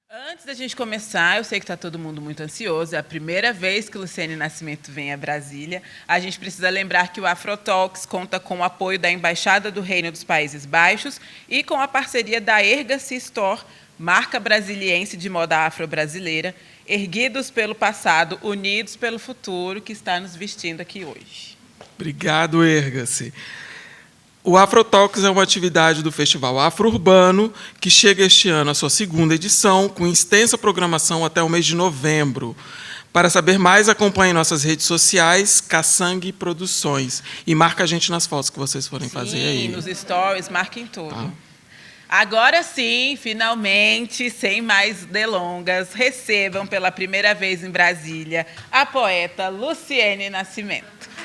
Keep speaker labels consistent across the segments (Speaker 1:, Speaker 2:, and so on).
Speaker 1: Antes da gente começar, eu sei que está todo mundo muito ansioso, é a primeira vez que Luciane Nascimento vem a Brasília. A gente precisa lembrar que o Afrotalks conta com o apoio da Embaixada do Reino dos Países Baixos e com a parceria da Erga-se Store, marca brasiliense de moda afro-brasileira, erguidos pelo passado, unidos pelo futuro, que está nos vestindo aqui hoje.
Speaker 2: Obrigado, Erga-se. O Afrotalks é uma atividade do Festival Afro-Urbano, que chega este ano à sua segunda edição, com extensa programação até o mês de novembro. Para saber mais, acompanhe nossas redes sociais, Caçangue Produções. E marca a gente nas fotos que vocês forem fazer aí.
Speaker 1: Sim, nos stories, marquem tudo.
Speaker 2: Tá.
Speaker 1: Agora sim, finalmente, sem mais delongas, recebam pela primeira vez em Brasília a poeta Luciene Nascimento.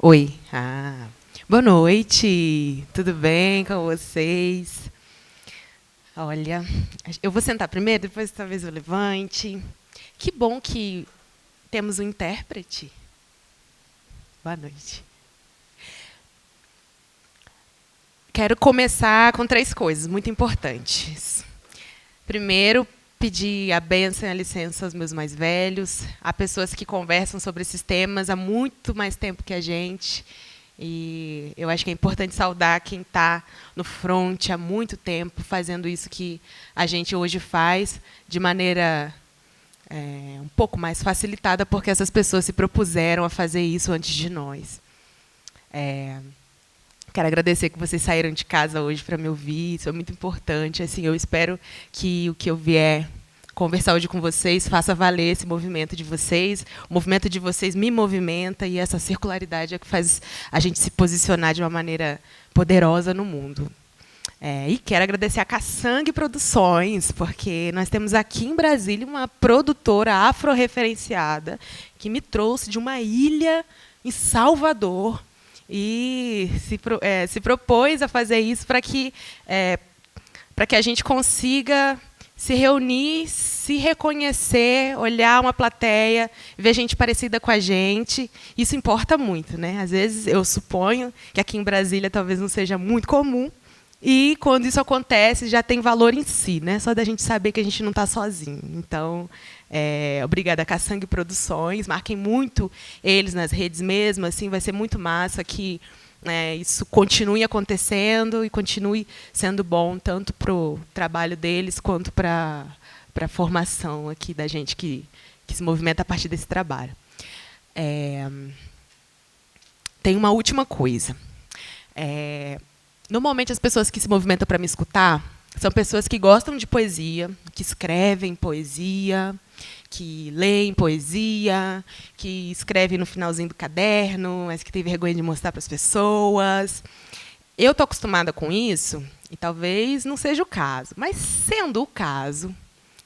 Speaker 3: Oi. Boa noite. Tudo bem com vocês? Olha, eu vou sentar primeiro, depois talvez eu levante. Que bom que temos um intérprete. Boa noite. Quero começar com 3 coisas muito importantes. Primeiro, pedir a bênção e a licença aos meus mais velhos, a pessoas que conversam sobre esses temas há muito mais tempo que a gente. E eu acho que é importante saudar quem está no front há muito tempo, fazendo isso que a gente hoje faz, de maneira um pouco mais facilitada, porque essas pessoas se propuseram a fazer isso antes de nós. Quero agradecer que vocês saíram de casa hoje para me ouvir, isso é muito importante. Assim, eu espero que o que eu vier conversar hoje com vocês faça valer esse movimento de vocês. O movimento de vocês me movimenta e essa circularidade é que faz a gente se posicionar de uma maneira poderosa no mundo. E quero agradecer a Caçangue Produções, porque nós temos aqui em Brasília uma produtora afro-referenciada que me trouxe de uma ilha em Salvador e se propôs a fazer isso para que a gente consiga se reunir, se reconhecer, olhar uma plateia, ver gente parecida com a gente. Isso importa muito, né? Às vezes eu suponho que aqui em Brasília talvez não seja muito comum, e quando isso acontece já tem valor em si, né? Só da gente saber que a gente não está sozinho. Então, obrigada a Caçangue Produções, marquem muito eles nas redes mesmo, assim, vai ser muito massa que isso continue acontecendo e continue sendo bom tanto para o trabalho deles quanto para a formação aqui da gente que se movimenta a partir desse trabalho. Tem uma última coisa. Normalmente, as pessoas que se movimentam para me escutar são pessoas que gostam de poesia, que escrevem poesia, que leem poesia, que escrevem no finalzinho do caderno, mas que têm vergonha de mostrar para as pessoas. Eu estou acostumada com isso, e talvez não seja o caso. Mas, sendo o caso,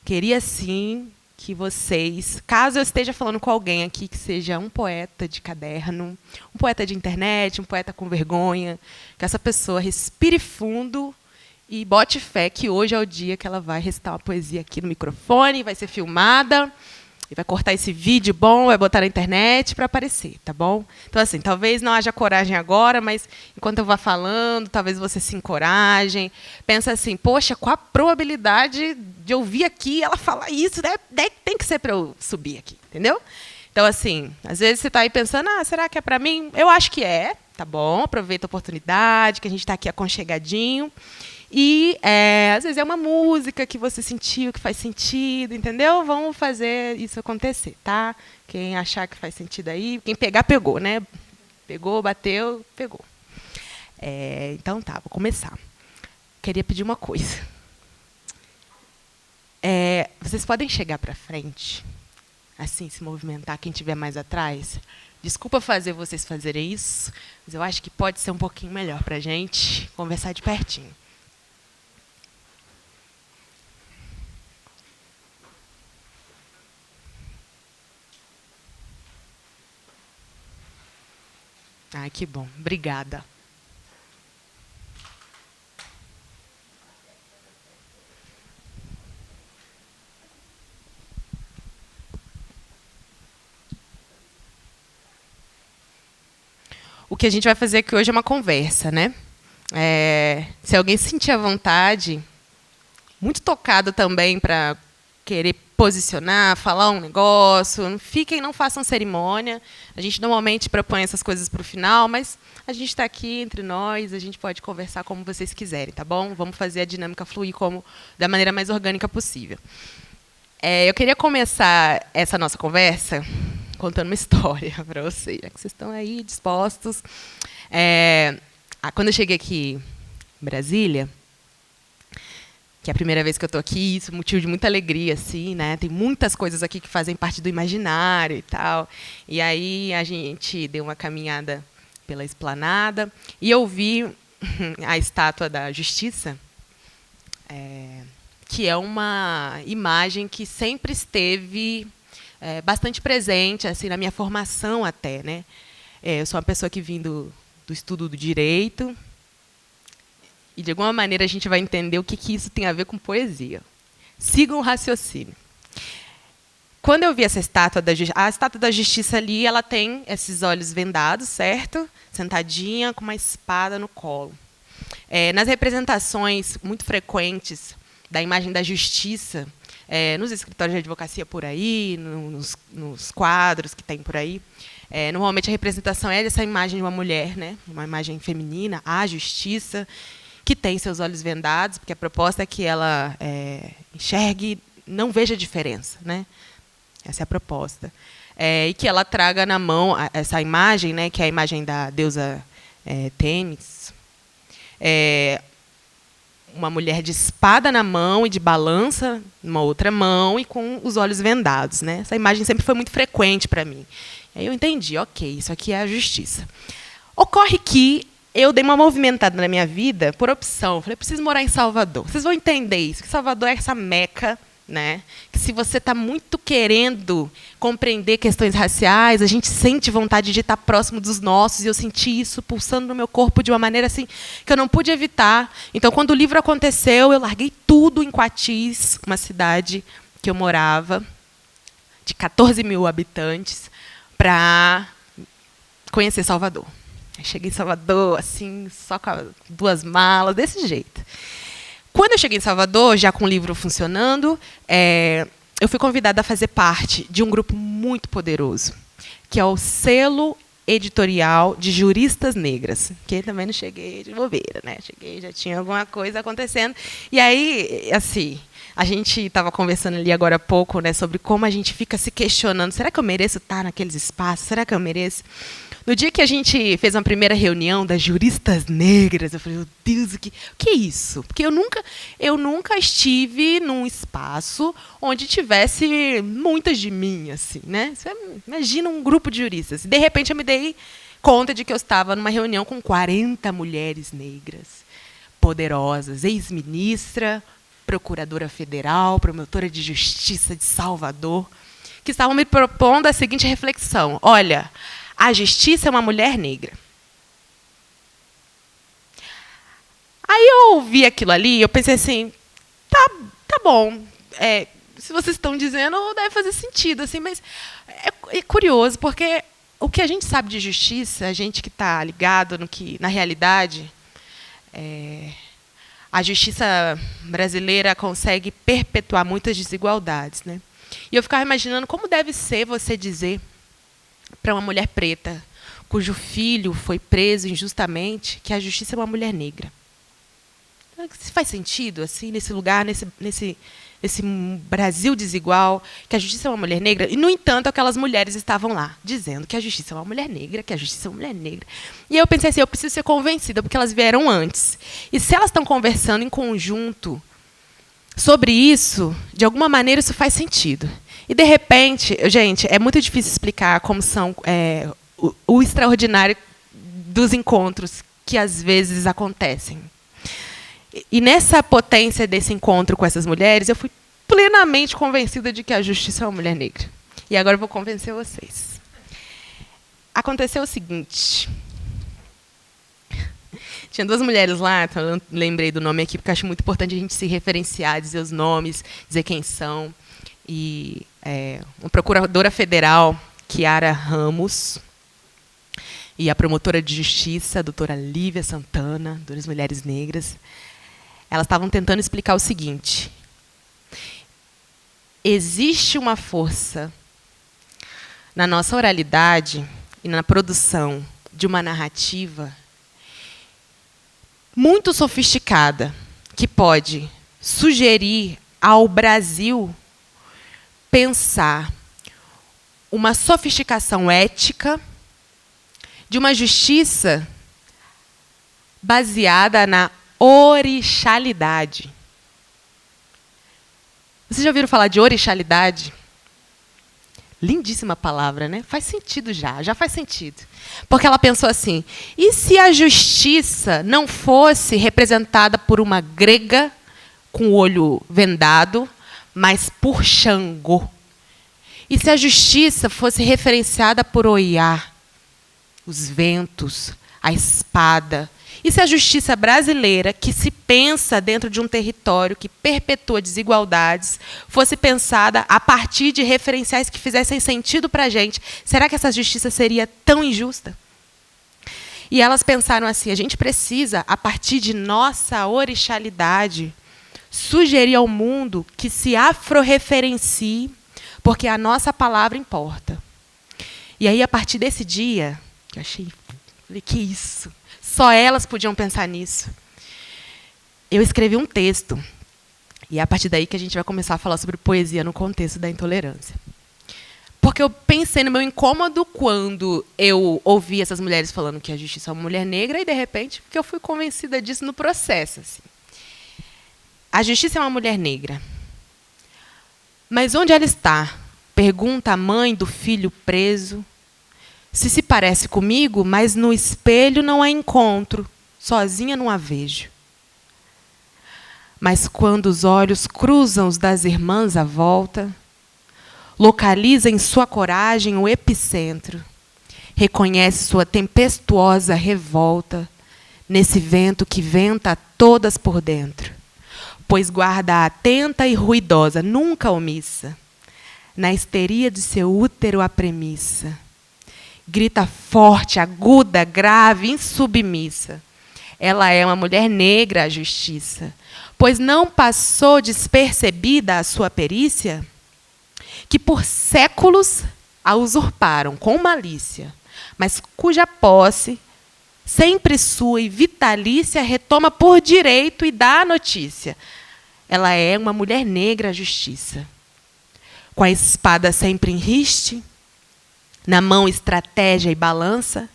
Speaker 3: queria, sim, que vocês, caso eu esteja falando com alguém aqui que seja um poeta de caderno, um poeta de internet, um poeta com vergonha, que essa pessoa respire fundo e bote fé que hoje é o dia que ela vai recitar uma poesia aqui no microfone, vai ser filmada, e vai cortar esse vídeo bom, vai botar na internet para aparecer, tá bom? Então, assim, talvez não haja coragem agora, mas enquanto eu vá falando, talvez você se encorajem. Pensa assim, poxa, qual a probabilidade de eu vir aqui e ela falar isso? Tem que ser para eu subir aqui, entendeu? Então, assim, às vezes você está aí pensando, será que é para mim? Eu acho que é, tá bom? Aproveita a oportunidade, que a gente está aqui aconchegadinho. E, às vezes, é uma música que você sentiu, que faz sentido, entendeu? Vamos fazer isso acontecer, tá? Quem achar que faz sentido aí, quem pegar, pegou, né? Pegou, bateu, pegou. Então, tá, vou começar. Queria pedir uma coisa. Vocês podem chegar para frente, assim, se movimentar, quem estiver mais atrás? Desculpa fazer vocês fazerem isso, mas eu acho que pode ser um pouquinho melhor para a gente conversar de pertinho. Ai, que bom. Obrigada. O que a gente vai fazer aqui hoje é uma conversa, né? Se alguém sentir a vontade, muito tocado também para querer posicionar, falar um negócio, não façam cerimônia. A gente normalmente propõe essas coisas para o final, mas a gente está aqui entre nós, a gente pode conversar como vocês quiserem, tá bom? Vamos fazer a dinâmica fluir da maneira mais orgânica possível. Eu queria começar essa nossa conversa contando uma história para vocês, já que vocês estão aí dispostos. Quando eu cheguei aqui em Brasília, que é a primeira vez que eu estou aqui, isso é motivo de muita alegria, assim, né? Tem muitas coisas aqui que fazem parte do imaginário e tal. E aí a gente deu uma caminhada pela esplanada e eu vi a estátua da Justiça, que é uma imagem que sempre esteve bastante presente, assim, na minha formação até, né? Eu sou uma pessoa que vim do estudo do direito. E, de alguma maneira, a gente vai entender o que isso tem a ver com poesia. Sigam o raciocínio. Quando eu vi essa estátua a estátua da Justiça ali, ela tem esses olhos vendados, certo? Sentadinha, com uma espada no colo. Nas representações muito frequentes da imagem da Justiça, nos escritórios de advocacia por aí, nos quadros que tem por aí, normalmente a representação é dessa imagem de uma mulher, né? Uma imagem feminina, a Justiça, que tem seus olhos vendados, porque a proposta é que ela enxergue, não veja a diferença, né? Essa é a proposta. E que ela traga na mão essa imagem, né, que é a imagem da deusa Têmis, uma mulher de espada na mão e de balança numa outra mão e com os olhos vendados, né? Essa imagem sempre foi muito frequente para mim. Aí eu entendi, ok, isso aqui é a Justiça. Ocorre que eu dei uma movimentada na minha vida por opção. Falei, preciso morar em Salvador. Vocês vão entender isso, que Salvador é essa meca, né? Que se você está muito querendo compreender questões raciais, a gente sente vontade de estar próximo dos nossos, e eu senti isso pulsando no meu corpo de uma maneira assim que eu não pude evitar. Então, quando o livro aconteceu, eu larguei tudo em Coatis, uma cidade que eu morava, de 14 mil habitantes, para conhecer Salvador. Cheguei em Salvador, assim, só com 2 malas, desse jeito. Quando eu cheguei em Salvador, já com o livro funcionando, eu fui convidada a fazer parte de um grupo muito poderoso, que é o Selo Editorial de Juristas Negras, que também não cheguei de bobeira, né? Cheguei, já tinha alguma coisa acontecendo. E aí, assim, a gente estava conversando ali agora há pouco, né, sobre como a gente fica se questionando, será que eu mereço estar naqueles espaços? Será que eu mereço? No dia que a gente fez uma primeira reunião das juristas negras, eu falei, meu Deus, o que é isso? Porque eu nunca estive num espaço onde tivesse muitas de mim, assim, né? Você imagina um grupo de juristas. De repente, eu me dei conta de que eu estava numa reunião com 40 mulheres negras, poderosas, ex-ministra, procuradora federal, promotora de justiça de Salvador, que estavam me propondo a seguinte reflexão. Olha, a Justiça é uma mulher negra. Aí eu ouvi aquilo ali, eu pensei assim, tá bom, se vocês estão dizendo, deve fazer sentido, assim, mas é curioso, porque o que a gente sabe de justiça, a gente que está ligado no que, na realidade, a justiça brasileira consegue perpetuar muitas desigualdades, né? E eu ficava imaginando como deve ser você dizer para uma mulher preta, cujo filho foi preso injustamente, que a justiça é uma mulher negra. Se faz sentido, assim, nesse lugar, nesse Brasil desigual, que a justiça é uma mulher negra? E, no entanto, aquelas mulheres estavam lá, dizendo que a justiça é uma mulher negra, que a justiça é uma mulher negra. E eu pensei assim, eu preciso ser convencida, porque elas vieram antes. E se elas estão conversando em conjunto sobre isso, de alguma maneira isso faz sentido. E, de repente, gente, é muito difícil explicar como são o extraordinário dos encontros que, às vezes, acontecem. E, nessa potência desse encontro com essas mulheres, eu fui plenamente convencida de que a justiça é uma mulher negra. E agora eu vou convencer vocês. Aconteceu o seguinte. Tinha duas mulheres lá, então eu lembrei do nome aqui, porque eu acho muito importante a gente se referenciar, dizer os nomes, dizer quem são. E uma procuradora federal, Kiara Ramos, e a promotora de justiça, a doutora Lívia Santana, duas mulheres negras, elas estavam tentando explicar o seguinte: existe uma força na nossa oralidade e na produção de uma narrativa muito sofisticada, que pode sugerir ao Brasil pensar uma sofisticação ética de uma justiça baseada na orixalidade. Vocês já ouviram falar de orixalidade? Lindíssima palavra, né? Faz sentido já faz sentido. Porque ela pensou assim: e se a justiça não fosse representada por uma grega com o olho vendado, mas por Xangô? E se a justiça fosse referenciada por Oiá, os ventos, a espada? E se a justiça brasileira, que se pensa dentro de um território que perpetua desigualdades, fosse pensada a partir de referenciais que fizessem sentido para a gente, será que essa justiça seria tão injusta? E elas pensaram assim: a gente precisa, a partir de nossa orixalidade, sugerir ao mundo que se afro-referencie, porque a nossa palavra importa. E aí, a partir desse dia, que eu falei, que isso? Só elas podiam pensar nisso. Eu escrevi um texto, e é a partir daí que a gente vai começar a falar sobre poesia no contexto da intolerância. Porque eu pensei no meu incômodo quando eu ouvi essas mulheres falando que a justiça é uma mulher negra, e, de repente, porque eu fui convencida disso no processo. Assim. A justiça é uma mulher negra. Mas onde ela está? Pergunta a mãe do filho preso. Se parece comigo, mas no espelho não a encontro, sozinha não a vejo. Mas quando os olhos cruzam os das irmãs à volta, localiza em sua coragem o epicentro, reconhece sua tempestuosa revolta, nesse vento que venta todas por dentro, pois guarda atenta e ruidosa, nunca omissa, na histeria de seu útero a premissa. Grita forte, aguda, grave, insubmissa. Ela é uma mulher negra, a justiça, pois não passou despercebida a sua perícia, que por séculos a usurparam com malícia, mas cuja posse, sempre sua e vitalícia, retoma por direito e dá a notícia. Ela é uma mulher negra, a justiça, com a espada sempre em riste, na mão estratégia e balança,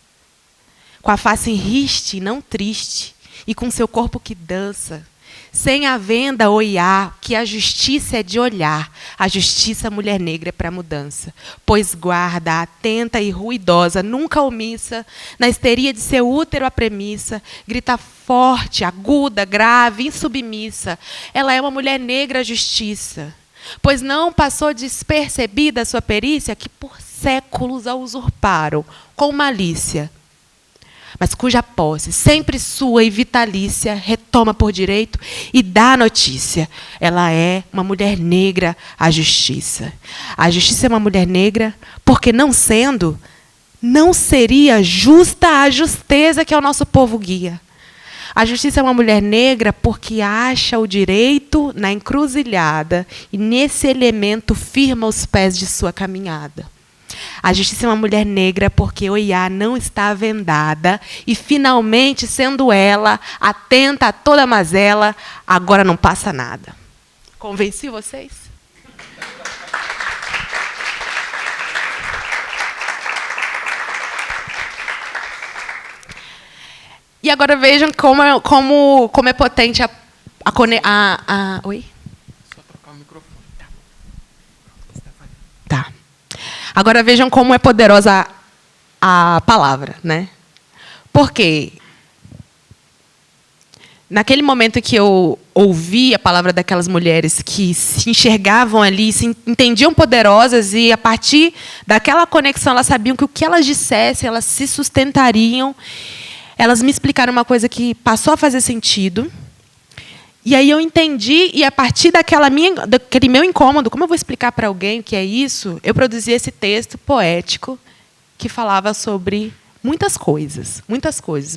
Speaker 3: com a face em riste e não triste, e com seu corpo que dança, sem a venda oiá, que a justiça é de olhar, a justiça mulher negra é para mudança, pois guarda atenta e ruidosa, nunca omissa, na histeria de seu útero a premissa, grita forte, aguda, grave, insubmissa. Ela é uma mulher negra, a justiça, pois não passou despercebida a sua perícia, que por séculos a usurparam com malícia, mas cuja posse, sempre sua e vitalícia, retoma por direito e dá a notícia. Ela é uma mulher negra, a justiça. A justiça é uma mulher negra porque, não sendo, não seria justa a justeza que é o nosso povo guia. A justiça é uma mulher negra porque acha o direito na encruzilhada e, nesse elemento, firma os pés de sua caminhada. A justiça é uma mulher negra porque Oiá não está vendada e, finalmente, sendo ela, atenta a toda mazela, agora não passa nada. Convenci vocês? E agora vejam como é potente a Oi?
Speaker 2: Só trocar o microfone.
Speaker 3: Tá. Agora vejam como é poderosa a palavra, né? Porque naquele momento que eu ouvi a palavra daquelas mulheres que se enxergavam ali, se entendiam poderosas, e a partir daquela conexão elas sabiam que o que elas dissessem, elas se sustentariam. elas me explicaram uma coisa que passou a fazer sentido. E aí eu entendi, e a partir daquele meu incômodo, como eu vou explicar para alguém o que é isso, eu produzi esse texto poético que falava sobre muitas coisas,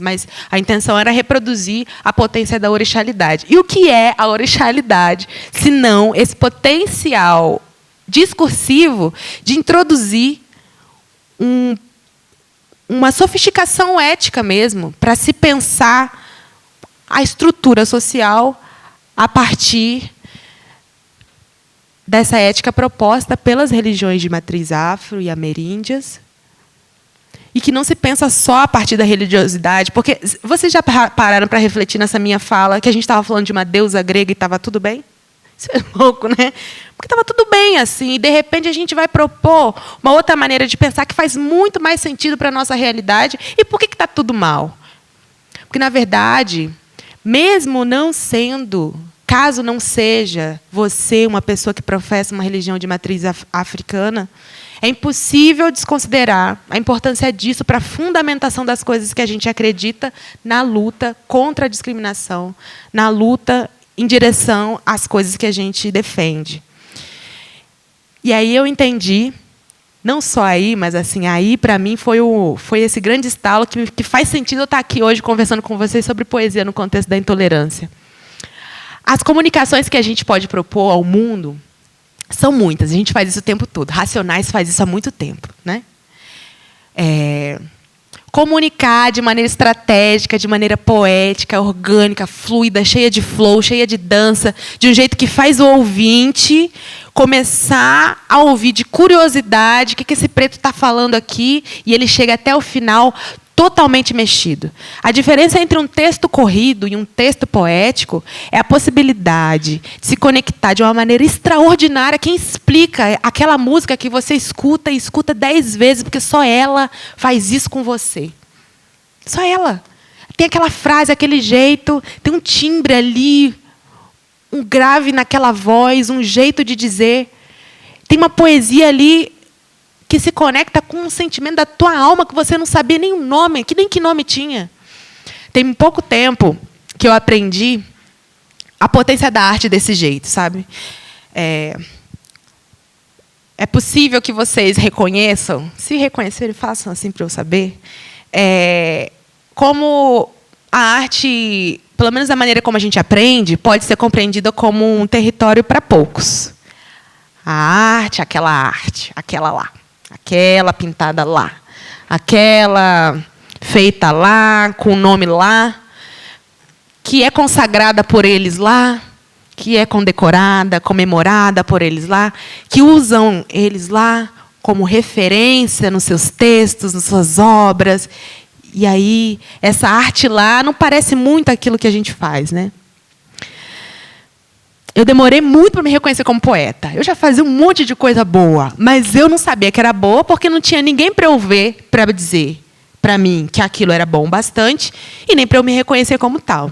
Speaker 3: mas a intenção era reproduzir a potência da orixalidade. E o que é a orixalidade, se não esse potencial discursivo de introduzir uma sofisticação ética mesmo, para se pensar a estrutura social a partir dessa ética proposta pelas religiões de matriz afro e ameríndias, e que não se pensa só a partir da religiosidade, porque vocês já pararam para refletir nessa minha fala que a gente estava falando de uma deusa grega e estava tudo bem? Isso é louco, né? Porque estava tudo bem assim, e de repente a gente vai propor uma outra maneira de pensar que faz muito mais sentido para a nossa realidade. E por que está tudo mal? Porque, na verdade, mesmo não sendo, caso não seja você uma pessoa que professa uma religião de matriz africana, é impossível desconsiderar a importância disso para a fundamentação das coisas que a gente acredita na luta contra a discriminação, na luta em direção às coisas que a gente defende. E aí eu entendi, não só aí, mas assim, aí para mim foi esse grande estalo que faz sentido eu estar aqui hoje conversando com vocês sobre poesia no contexto da intolerância. As comunicações que a gente pode propor ao mundo são muitas, a gente faz isso o tempo todo. Racionais faz isso há muito tempo, né? Comunicar de maneira estratégica, de maneira poética, orgânica, fluida, cheia de flow, cheia de dança, de um jeito que faz o ouvinte começar a ouvir de curiosidade o que esse preto está falando aqui, e ele chega até o final totalmente mexido. A diferença entre um texto corrido e um texto poético é a possibilidade de se conectar de uma maneira extraordinária. Quem explica aquela música que você escuta e escuta 10 vezes, porque só ela faz isso com você. Só ela. Tem aquela frase, aquele jeito, tem um timbre ali, um grave naquela voz, um jeito de dizer. Tem uma poesia ali que se conecta com um sentimento da tua alma que você não sabia nem o nome, que nem que nome tinha. Tem pouco tempo que eu aprendi a potência da arte desse jeito, sabe? É possível que vocês reconheçam, se reconhecerem, façam assim para eu saber, como a arte, pelo menos da maneira como a gente aprende, pode ser compreendida como um território para poucos. A arte, aquela lá. Aquela pintada lá, aquela feita lá, com o nome lá, que é consagrada por eles lá, que é condecorada, comemorada por eles lá, que usam eles lá como referência nos seus textos, nas suas obras. E aí, essa arte lá não parece muito aquilo que a gente faz, né? Eu demorei muito para me reconhecer como poeta. Eu já fazia um monte de coisa boa, mas eu não sabia que era boa porque não tinha ninguém para eu ver, para dizer para mim que aquilo era bom bastante, e nem para eu me reconhecer como tal.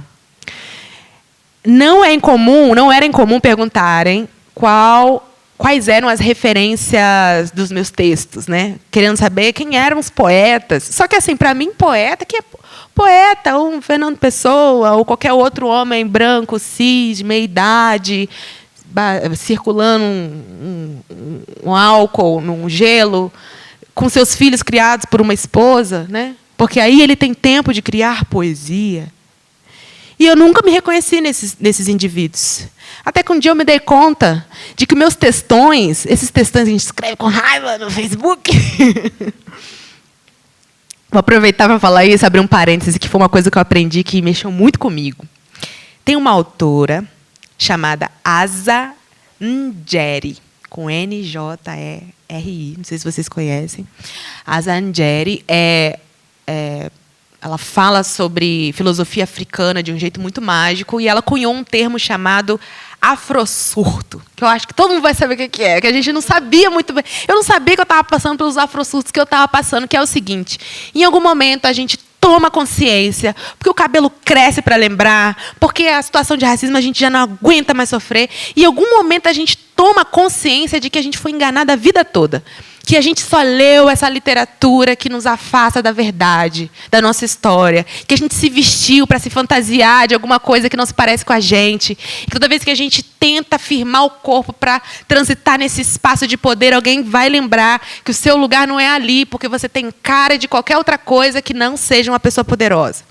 Speaker 3: Não era incomum perguntarem quais eram as referências dos meus textos, né? Querendo saber quem eram os poetas. Só que, assim, para mim, poeta, que é poeta, um Fernando Pessoa, ou qualquer outro homem branco, cis, de meia-idade, circulando um álcool num gelo, com seus filhos criados por uma esposa, né? Porque aí ele tem tempo de criar poesia. E eu nunca me reconheci nesses indivíduos. Até que um dia eu me dei conta de que meus textões, esses textões que a gente escreve com raiva no Facebook... Vou aproveitar para falar isso, abrir um parêntese, que foi uma coisa que eu aprendi que mexeu muito comigo. Tem uma autora chamada Asa Njeri, com Njeri, não sei se vocês conhecem. Asa Njeri ela fala sobre filosofia africana de um jeito muito mágico, e ela cunhou um termo chamado afrosurto, que eu acho que todo mundo vai saber o que é, que a gente não sabia muito bem. Eu não sabia que eu estava passando pelos afrosurtos que eu estava passando, que é o seguinte: em algum momento a gente toma consciência, porque o cabelo cresce para lembrar, porque a situação de racismo a gente já não aguenta mais sofrer, e em algum momento a gente toma consciência de que a gente foi enganada a vida toda. que a gente só leu essa literatura que nos afasta da verdade, da nossa história, que a gente se vestiu para se fantasiar de alguma coisa que não se parece com a gente, que toda vez que a gente tenta firmar o corpo para transitar nesse espaço de poder, alguém vai lembrar que o seu lugar não é ali, porque você tem cara de qualquer outra coisa que não seja uma pessoa poderosa.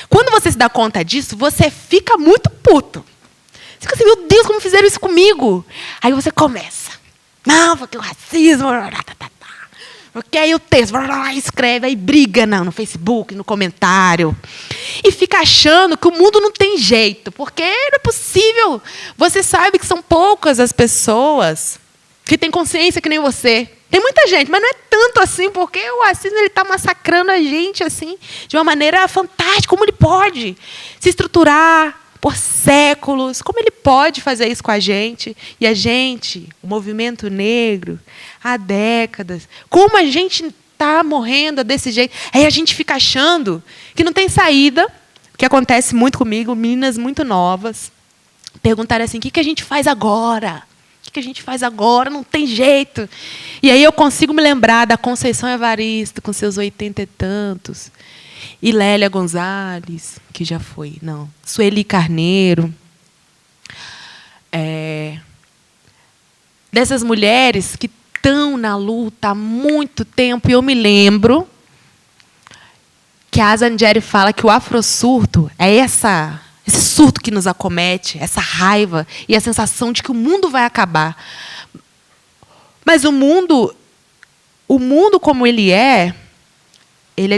Speaker 3: Quando você se dá conta disso, você fica muito puto. Você fica assim, meu Deus, como fizeram isso comigo? Aí você começa. Não, porque o racismo... Porque aí o texto... Escreve, aí briga no Facebook, no comentário. E fica achando que o mundo não tem jeito. Porque não é possível. Você sabe que são poucas as pessoas que têm consciência que nem você. Tem muita gente, mas não é tanto assim, porque o racismo está massacrando a gente assim, de uma maneira fantástica. Como ele pode se estruturar por séculos? Como ele pode fazer isso com a gente? E a gente, o movimento negro, há décadas, como a gente está morrendo desse jeito? Aí a gente fica achando que não tem saída, que acontece muito comigo, meninas muito novas, perguntarem assim, o que a gente faz agora? O que a gente faz agora? Não tem jeito. E aí eu consigo me lembrar da Conceição Evaristo, com seus 80 e tantos, e Lélia Gonzalez, que já foi, não, Sueli Carneiro, dessas mulheres que estão na luta há muito tempo. E eu me lembro que a Zangieri fala que o afrosurto é esse surto que nos acomete, essa raiva e a sensação de que o mundo vai acabar. Mas o mundo como ele é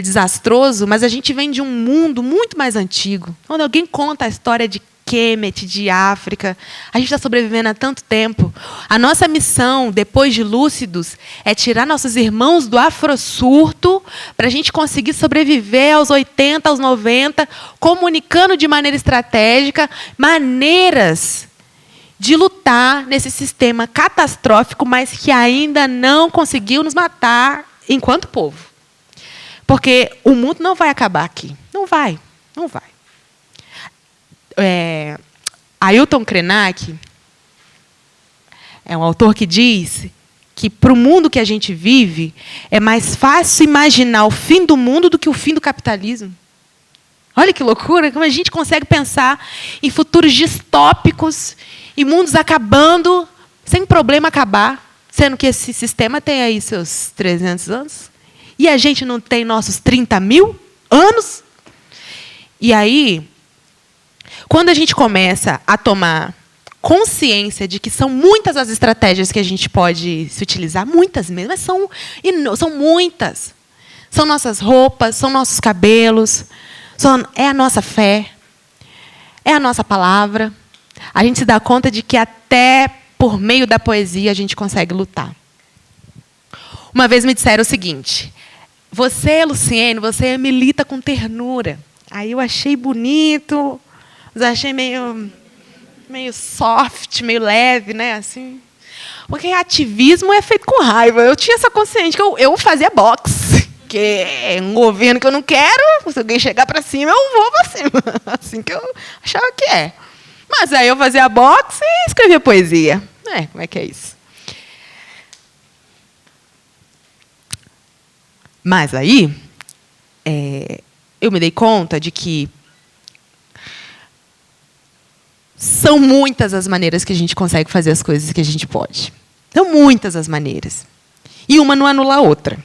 Speaker 3: desastroso, mas a gente vem de um mundo muito mais antigo. Quando alguém conta a história de Kemet, de África, a gente está sobrevivendo há tanto tempo. A nossa missão, depois de lúcidos, é tirar nossos irmãos do afrosurto para a gente conseguir sobreviver aos 80, aos 90, comunicando de maneira estratégica maneiras de lutar nesse sistema catastrófico, mas que ainda não conseguiu nos matar enquanto povo. Porque o mundo não vai acabar aqui. Não vai. Não vai. Ailton Krenak é um autor que diz que, para o mundo que a gente vive, é mais fácil imaginar o fim do mundo do que o fim do capitalismo. Olha que loucura, como a gente consegue pensar em futuros distópicos e mundos acabando sem problema acabar, sendo que esse sistema tem aí seus 300 anos. E a gente não tem nossos 30 mil anos? E aí, quando a gente começa a tomar consciência de que são muitas as estratégias que a gente pode se utilizar, muitas mesmo, mas são muitas. São nossas roupas, são nossos cabelos, é a nossa fé, é a nossa palavra. A gente se dá conta de que até por meio da poesia a gente consegue lutar. Uma vez me disseram o seguinte: você, Luciene, você milita com ternura. Aí eu achei bonito, mas achei meio soft, meio leve, né? Assim. Porque ativismo é feito com raiva. Eu tinha essa consciência que eu fazia boxe, que é um governo que eu não quero. Se alguém chegar para cima, eu vou para cima. Assim que eu achava que é. Mas aí eu fazia boxe e escrevia poesia. Como é que é isso? Mas aí, eu me dei conta de que são muitas as maneiras que a gente consegue fazer as coisas que a gente pode. São muitas as maneiras. E uma não anula a outra.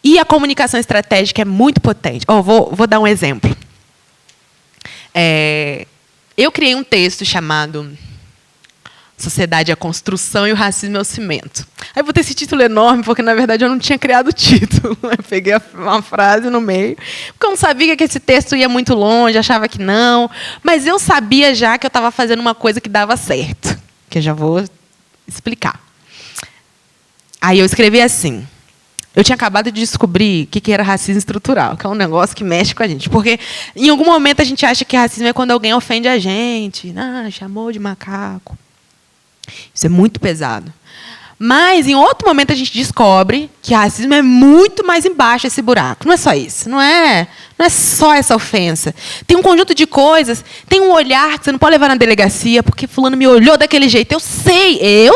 Speaker 3: E a comunicação estratégica é muito potente. Vou dar um exemplo. Eu criei um texto chamado Sociedade é a Construção e o Racismo é o Cimento. Aí vou ter esse título enorme, porque, na verdade, eu não tinha criado o título. Eu peguei uma frase no meio, porque eu não sabia que esse texto ia muito longe, achava que não. Mas eu sabia já que eu estava fazendo uma coisa que dava certo, que eu já vou explicar. Aí eu escrevi assim: eu tinha acabado de descobrir o que era racismo estrutural, que é um negócio que mexe com a gente. Porque, em algum momento, a gente acha que racismo é quando alguém ofende a gente. Chamou de macaco. Isso é muito pesado. Mas, em outro momento, a gente descobre que racismo é muito mais embaixo esse buraco. Não é só isso. Não é só essa ofensa. Tem um conjunto de coisas. Tem um olhar que você não pode levar na delegacia porque fulano me olhou daquele jeito. Eu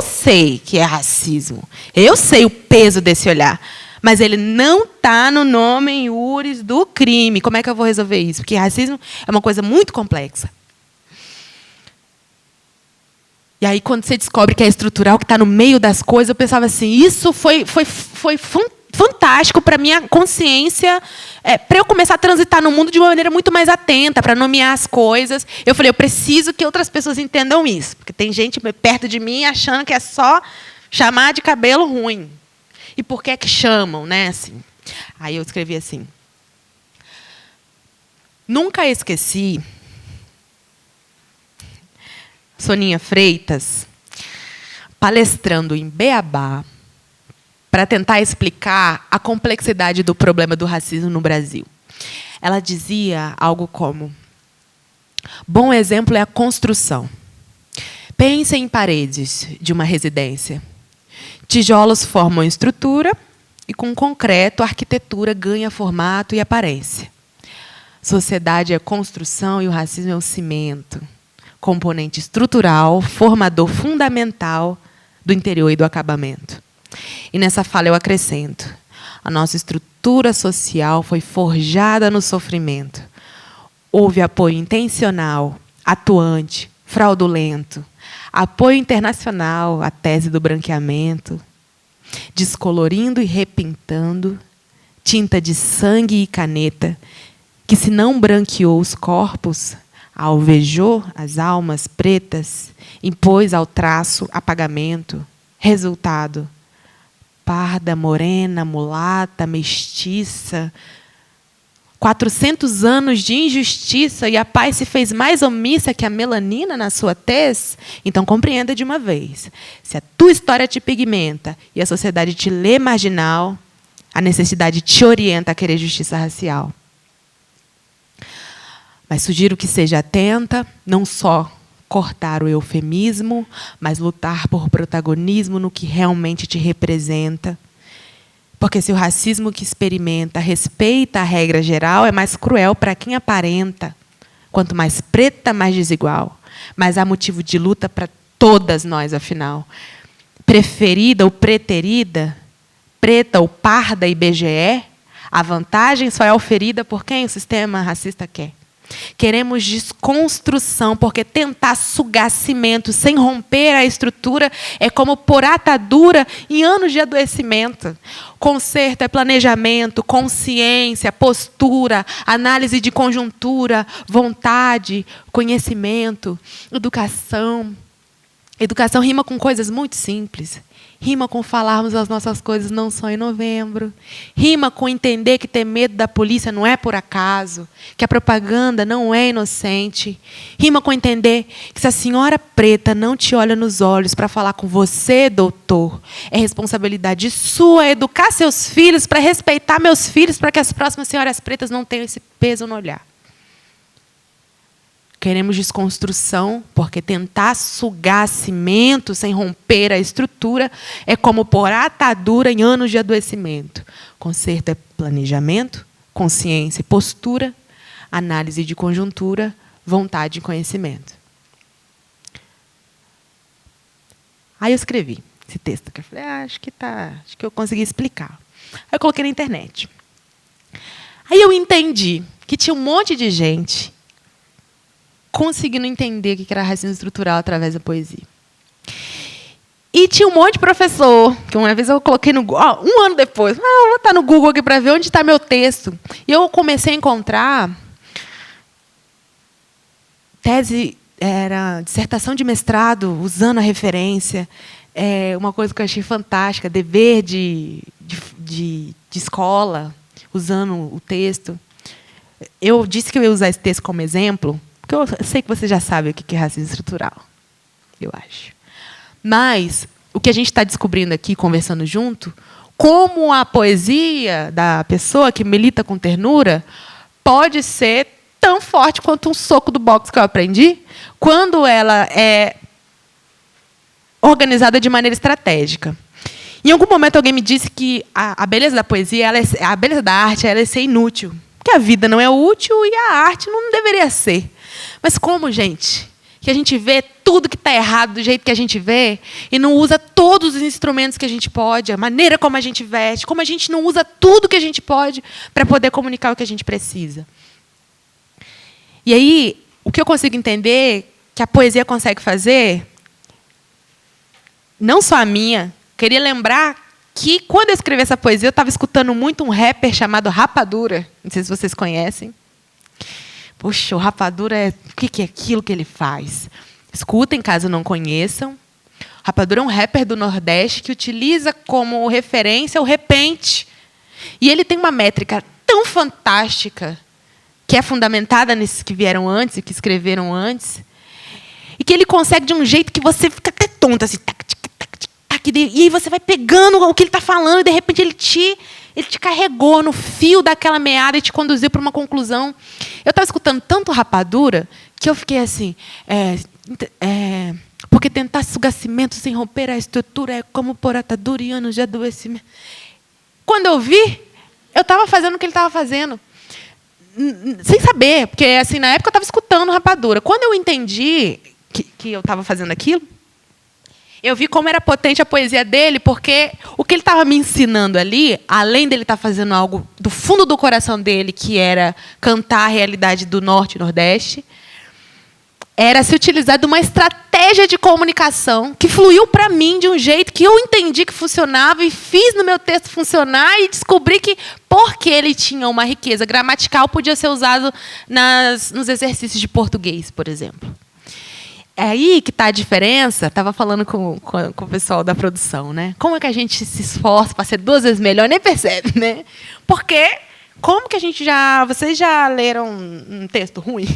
Speaker 3: sei que é racismo. Eu sei o peso desse olhar. Mas ele não está no nome em iuris do crime. Como é que eu vou resolver isso? Porque racismo é uma coisa muito complexa. E aí, quando você descobre que é estrutural, que está no meio das coisas, eu pensava assim, isso foi fantástico para a minha consciência, para eu começar a transitar no mundo de uma maneira muito mais atenta, para nomear as coisas. Eu falei, eu preciso que outras pessoas entendam isso. Porque tem gente perto de mim achando que é só chamar de cabelo ruim. E por que é que chamam, né? Assim. Aí eu escrevi assim. Nunca esqueci Soninha Freitas palestrando em Beabá para tentar explicar a complexidade do problema do racismo no Brasil. Ela dizia algo como: bom exemplo é a construção. Pense em paredes de uma residência. Tijolos formam estrutura e, com concreto, a arquitetura ganha formato e aparência. Sociedade é construção e o racismo é o cimento, componente estrutural, formador fundamental do interior e do acabamento. E nessa fala eu acrescento: a nossa estrutura social foi forjada no sofrimento. Houve apoio intencional, atuante, fraudulento, apoio internacional à tese do branqueamento, descolorindo e repintando, tinta de sangue e caneta, que se não branqueou os corpos, alvejou as almas pretas, impôs ao traço apagamento. Resultado: parda, morena, mulata, mestiça. 400 anos de injustiça e a paz se fez mais omissa que a melanina na sua tez? Então compreenda de uma vez. Se a tua história te pigmenta e a sociedade te lê marginal, a necessidade te orienta a querer justiça racial. Mas sugiro que seja atenta, não só cortar o eufemismo, mas lutar por protagonismo no que realmente te representa. Porque se o racismo que experimenta respeita a regra geral, é mais cruel para quem aparenta. Quanto mais preta, mais desigual. Mas há motivo de luta para todas nós, afinal. Preferida ou preterida, preta ou parda e BGE, a vantagem só é oferida por quem o sistema racista quer. Queremos desconstrução, porque tentar sugar cimento sem romper a estrutura é como pôr atadura em anos de adoecimento. Conserto é planejamento, consciência, postura, análise de conjuntura, vontade, conhecimento, educação. Educação rima com coisas muito simples. Rima com falarmos as nossas coisas não só em novembro. Rima com entender que ter medo da polícia não é por acaso, que a propaganda não é inocente. Rima com entender que se a senhora preta não te olha nos olhos para falar com você, doutor, é responsabilidade sua educar seus filhos para respeitar meus filhos, para que as próximas senhoras pretas não tenham esse peso no olhar. Queremos desconstrução, porque tentar sugar cimento sem romper a estrutura é como pôr atadura em anos de adoecimento. Conserto é planejamento, consciência e postura, análise de conjuntura, vontade e conhecimento. Aí eu escrevi esse texto, que eu falei, acho que eu consegui explicar. Aí eu coloquei na internet. Aí eu entendi que tinha um monte de gente conseguindo entender o que era racismo estrutural através da poesia. E tinha um monte de professor, que uma vez eu coloquei no Google, um ano depois, eu vou botar no Google aqui para ver onde está meu texto. E eu comecei a encontrar tese, era dissertação de mestrado, usando a referência, uma coisa que eu achei fantástica, dever de escola, usando o texto. Eu disse que eu ia usar esse texto como exemplo, porque eu sei que você já sabe o que é racismo estrutural, eu acho. Mas o que a gente está descobrindo aqui, conversando junto, como a poesia da pessoa que milita com ternura pode ser tão forte quanto um soco do boxe que eu aprendi, quando ela é organizada de maneira estratégica. Em algum momento alguém me disse que a beleza da poesia, a beleza da arte, ela é ser inútil. Que a vida não é útil e a arte não deveria ser. Mas como, gente, que a gente vê tudo que está errado do jeito que a gente vê e não usa todos os instrumentos que a gente pode, a maneira como a gente veste, como a gente não usa tudo que a gente pode para poder comunicar o que a gente precisa. E aí, o que eu consigo entender que a poesia consegue fazer, não só a minha, queria lembrar que, quando eu escrevi essa poesia, eu estava escutando muito um rapper chamado Rapadura. Não sei se vocês conhecem. Poxa, o Rapadura, o que é aquilo que ele faz? Escutem, caso não conheçam. Rapadura é um rapper do Nordeste que utiliza como referência o repente. E ele tem uma métrica tão fantástica, que é fundamentada nesses que vieram antes e que escreveram antes, e que ele consegue de um jeito que você fica até tonto, assim, e aí você vai pegando o que ele está falando, e de repente ele te carregou no fio daquela meada e te conduziu para uma conclusão. Eu estava escutando tanto Rapadura que eu fiquei assim, porque tentar sugar cimento sem romper a estrutura é como pôr atadura em anos de adoecimento. Quando eu vi, eu estava fazendo o que ele estava fazendo, sem saber, porque assim, na época eu estava escutando Rapadura. Quando eu entendi que eu estava fazendo aquilo, eu vi como era potente a poesia dele, porque o que ele estava me ensinando ali, além dele estar fazendo algo do fundo do coração dele, que era cantar a realidade do Norte e Nordeste, era se utilizar de uma estratégia de comunicação que fluiu para mim de um jeito que eu entendi que funcionava e fiz no meu texto funcionar e descobri que, porque ele tinha uma riqueza gramatical, podia ser usado nos exercícios de português, por exemplo. É aí que está a diferença. Estava falando com o pessoal da produção, né? Como é que a gente se esforça para ser 2 vezes melhor? Nem percebe, né? Porque como que a gente já... Vocês já leram um texto ruim?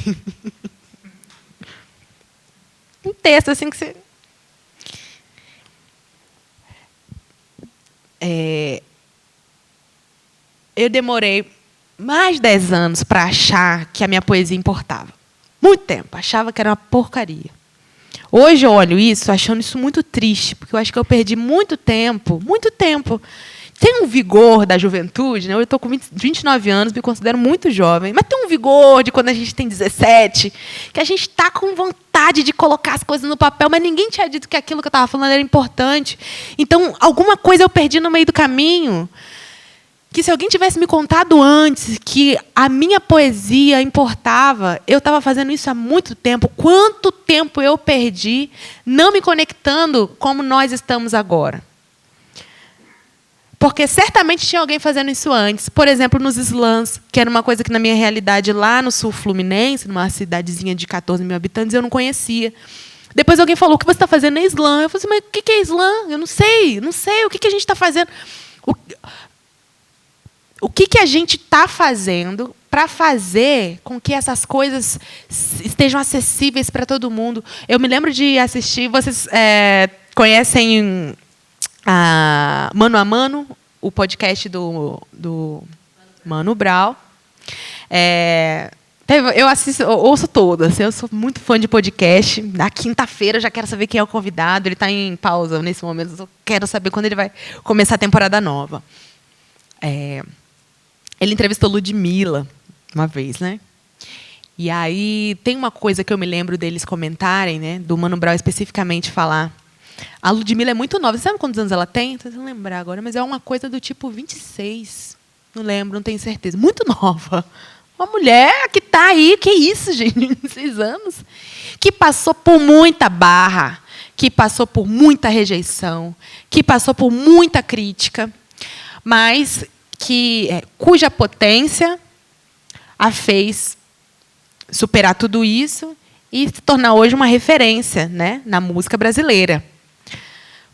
Speaker 3: Um texto assim que você... Eu demorei mais de 10 anos para achar que a minha poesia importava. Muito tempo. Achava que era uma porcaria. Hoje eu olho isso, achando isso muito triste, porque eu acho que eu perdi muito tempo. Tem um vigor da juventude, né? Eu estou com 29 anos, me considero muito jovem, mas tem um vigor de quando a gente tem 17, que a gente está com vontade de colocar as coisas no papel, mas ninguém tinha dito que aquilo que eu estava falando era importante. Então, alguma coisa eu perdi no meio do caminho, que se alguém tivesse me contado antes que a minha poesia importava, eu estava fazendo isso há muito tempo. Quanto tempo eu perdi não me conectando como nós estamos agora? Porque certamente tinha alguém fazendo isso antes. Por exemplo, nos slams, que era uma coisa que, na minha realidade, lá no sul fluminense, numa cidadezinha de 14 mil habitantes, eu não conhecia. Depois alguém falou, o que você está fazendo é slam. Eu falei assim, mas o que é slam? Eu não sei. O que a gente está fazendo? O que a gente está fazendo para fazer com que essas coisas estejam acessíveis para todo mundo? Eu me lembro de assistir... Vocês conhecem Mano a Mano, o podcast do Mano Brown? Eu ouço todas. Eu sou muito fã de podcast. Na quinta-feira eu já quero saber quem é o convidado. Ele está em pausa nesse momento. Eu quero saber quando ele vai começar a temporada nova. Ele entrevistou Ludmilla uma vez, né? E aí tem uma coisa que eu me lembro deles comentarem, né? Do Mano Brown especificamente falar. A Ludmilla é muito nova. Você sabe quantos anos ela tem? Não sei se eu lembrar agora, mas é uma coisa do tipo 26. Não lembro, não tenho certeza. Muito nova. Uma mulher que está aí, que isso, gente, 26 anos. Que passou por muita barra, que passou por muita rejeição, que passou por muita crítica, mas cuja potência a fez superar tudo isso e se tornar hoje uma referência, né, na música brasileira.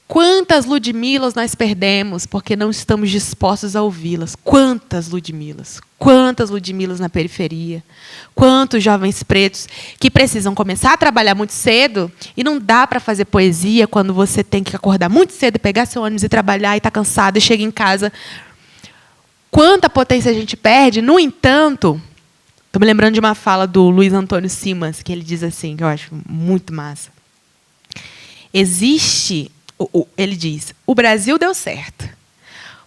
Speaker 3: Quantas Ludmillas nós perdemos porque não estamos dispostos a ouvi-las? Quantas Ludmillas na periferia? Quantos jovens pretos que precisam começar a trabalhar muito cedo e não dá para fazer poesia quando você tem que acordar muito cedo, pegar seu ônibus e trabalhar e está cansado e chega em casa. Quanta potência a gente perde. No entanto, estou me lembrando de uma fala do Luiz Antônio Simas, que ele diz assim, que eu acho muito massa. Existe ele diz, o Brasil deu certo.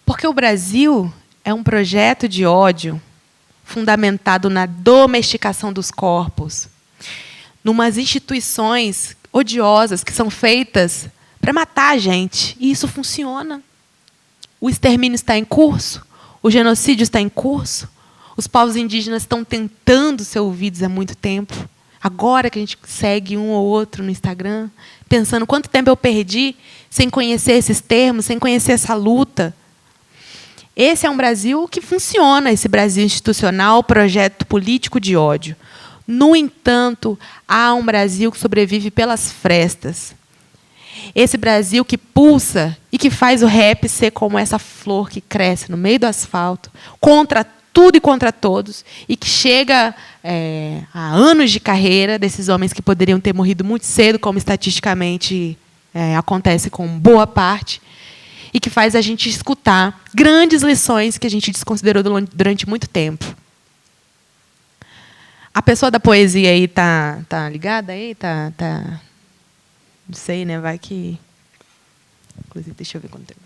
Speaker 3: Porque o Brasil é um projeto de ódio fundamentado na domesticação dos corpos, numas instituições odiosas que são feitas para matar a gente. E isso funciona. O extermínio está em curso, o genocídio está em curso, os povos indígenas estão tentando ser ouvidos há muito tempo. Agora que a gente segue um ou outro no Instagram, pensando quanto tempo eu perdi sem conhecer esses termos, sem conhecer essa luta. Esse é um Brasil que funciona, esse Brasil institucional, projeto político de ódio. No entanto, há um Brasil que sobrevive pelas frestas. Esse Brasil que pulsa e que faz o rap ser como essa flor que cresce no meio do asfalto, contra tudo e contra todos, e que chega a anos de carreira desses homens que poderiam ter morrido muito cedo, como estatisticamente acontece com boa parte, e que faz a gente escutar grandes lições que a gente desconsiderou durante muito tempo. A pessoa da poesia aí tá ligada aí? Tá. Não sei, né? Vai que... Inclusive, deixa eu ver quanto tempo.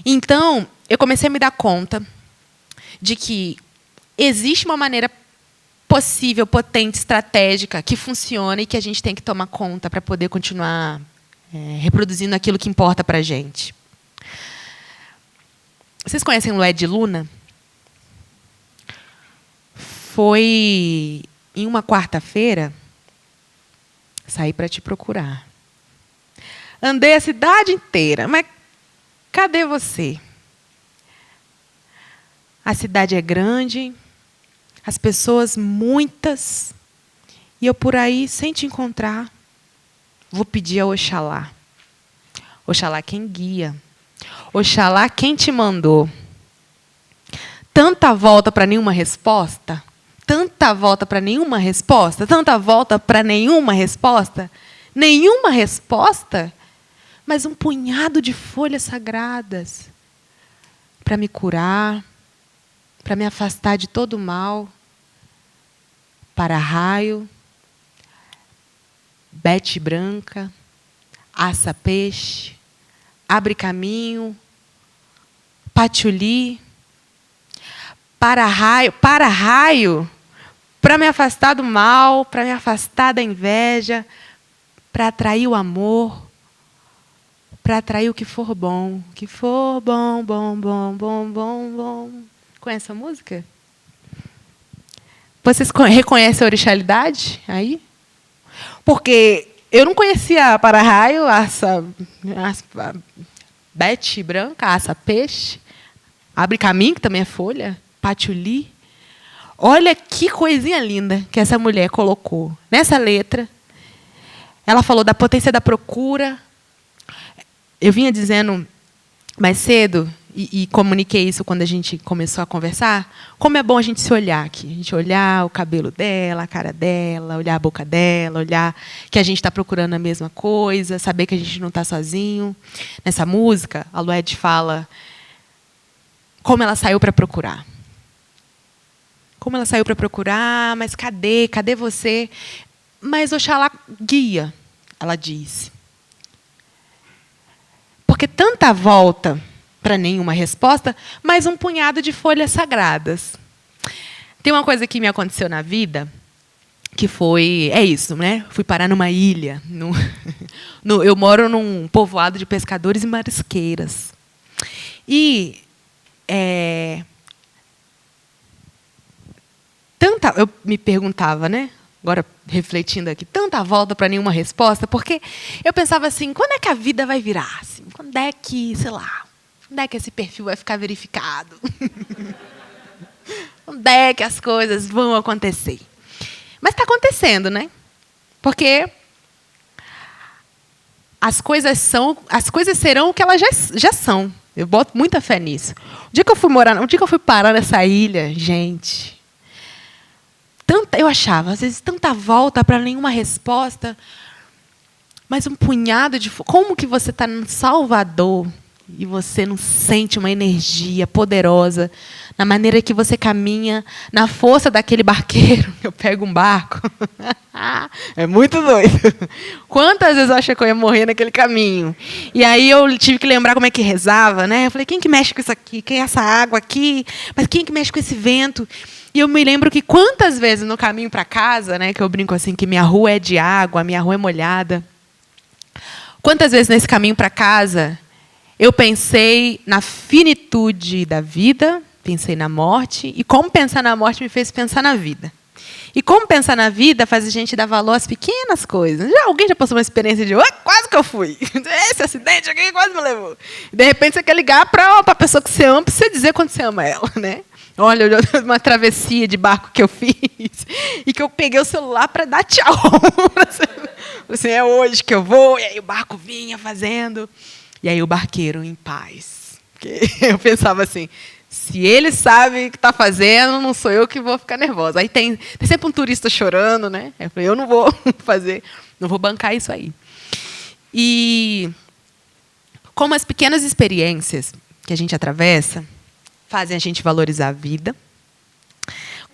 Speaker 3: Então, eu comecei a me dar conta de que existe uma maneira possível, potente, estratégica, que funciona e que a gente tem que tomar conta para poder continuar reproduzindo aquilo que importa para a gente. Vocês conhecem o Ed Luna? Foi em uma quarta-feira, saí para te procurar. Andei a cidade inteira, mas cadê você? A cidade é grande, as pessoas muitas, e eu por aí sem te encontrar. Vou pedir a Oxalá. Oxalá quem guia. Oxalá quem te mandou. Tanta volta para nenhuma resposta. Tanta volta para nenhuma resposta. Tanta volta para nenhuma resposta. Nenhuma resposta, mas um punhado de folhas sagradas para me curar, para me afastar de todo o mal. Para-raio, bete branca, assa peixe, abre caminho, patchouli, para-raio, para me afastar do mal, para me afastar da inveja, para atrair o amor, para atrair o que for bom, bom, bom, bom, bom, bom, bom. Conhece a música? Vocês reconhecem a orixalidade aí? Porque eu não conhecia para-raio, bete branca, assa peixe, abre caminho, que também é folha, patchouli. Olha que coisinha linda que essa mulher colocou nessa letra. Ela falou da potência da procura. Eu vinha dizendo mais cedo, e comuniquei isso quando a gente começou a conversar, como é bom a gente se olhar aqui. A gente olhar o cabelo dela, a cara dela, olhar a boca dela, olhar que a gente está procurando a mesma coisa, saber que a gente não está sozinho. Nessa música, a Lued fala como ela saiu para procurar. Como ela saiu para procurar, mas cadê? Cadê você? Mas Oxalá guia, ela disse. Porque tanta volta para nenhuma resposta, mas um punhado de folhas sagradas. Tem uma coisa que me aconteceu na vida, que foi... É isso, né? Fui parar numa ilha. Eu moro num povoado de pescadores e marisqueiras. E... eu me perguntava, né? Agora, refletindo aqui, tanta volta para nenhuma resposta, porque eu pensava assim, quando é que a vida vai virar? Assim, quando é que, sei lá, quando é que esse perfil vai ficar verificado? Quando é que as coisas vão acontecer? Mas está acontecendo, né? Porque as coisas serão o que elas já são. Eu boto muita fé nisso. O dia que eu fui parar nessa ilha, gente, eu achava, às vezes, tanta volta para nenhuma resposta, mas um punhado de... Como que você está em Salvador e você não sente uma energia poderosa na maneira que você caminha, na força daquele barqueiro. Eu pego um barco. É muito doido. Quantas vezes eu achei que eu ia morrer naquele caminho? E aí eu tive que lembrar como é que rezava, né? Eu falei, quem que mexe com isso aqui? Quem é essa água aqui? Mas quem que mexe com esse vento? E eu me lembro que quantas vezes no caminho para casa, né, que eu brinco assim, que minha rua é de água, minha rua é molhada. Quantas vezes nesse caminho para casa eu pensei na finitude da vida, pensei na morte, e como pensar na morte me fez pensar na vida. E como pensar na vida faz a gente dar valor às pequenas coisas. Alguém já passou uma experiência de quase que eu fui. Esse acidente aqui quase me levou. De repente você quer ligar para a pessoa que você ama para você dizer quando você ama ela, né? Olha, uma travessia de barco que eu fiz e que eu peguei o celular para dar tchau. Assim, é hoje que eu vou. E aí o barco vinha fazendo. E aí o barqueiro em paz. Porque eu pensava assim, se ele sabe o que está fazendo, não sou eu que vou ficar nervosa. Aí tem sempre um turista chorando, né? Eu falei, eu não vou fazer, não vou bancar isso aí. E como as pequenas experiências que a gente atravessa fazem a gente valorizar a vida,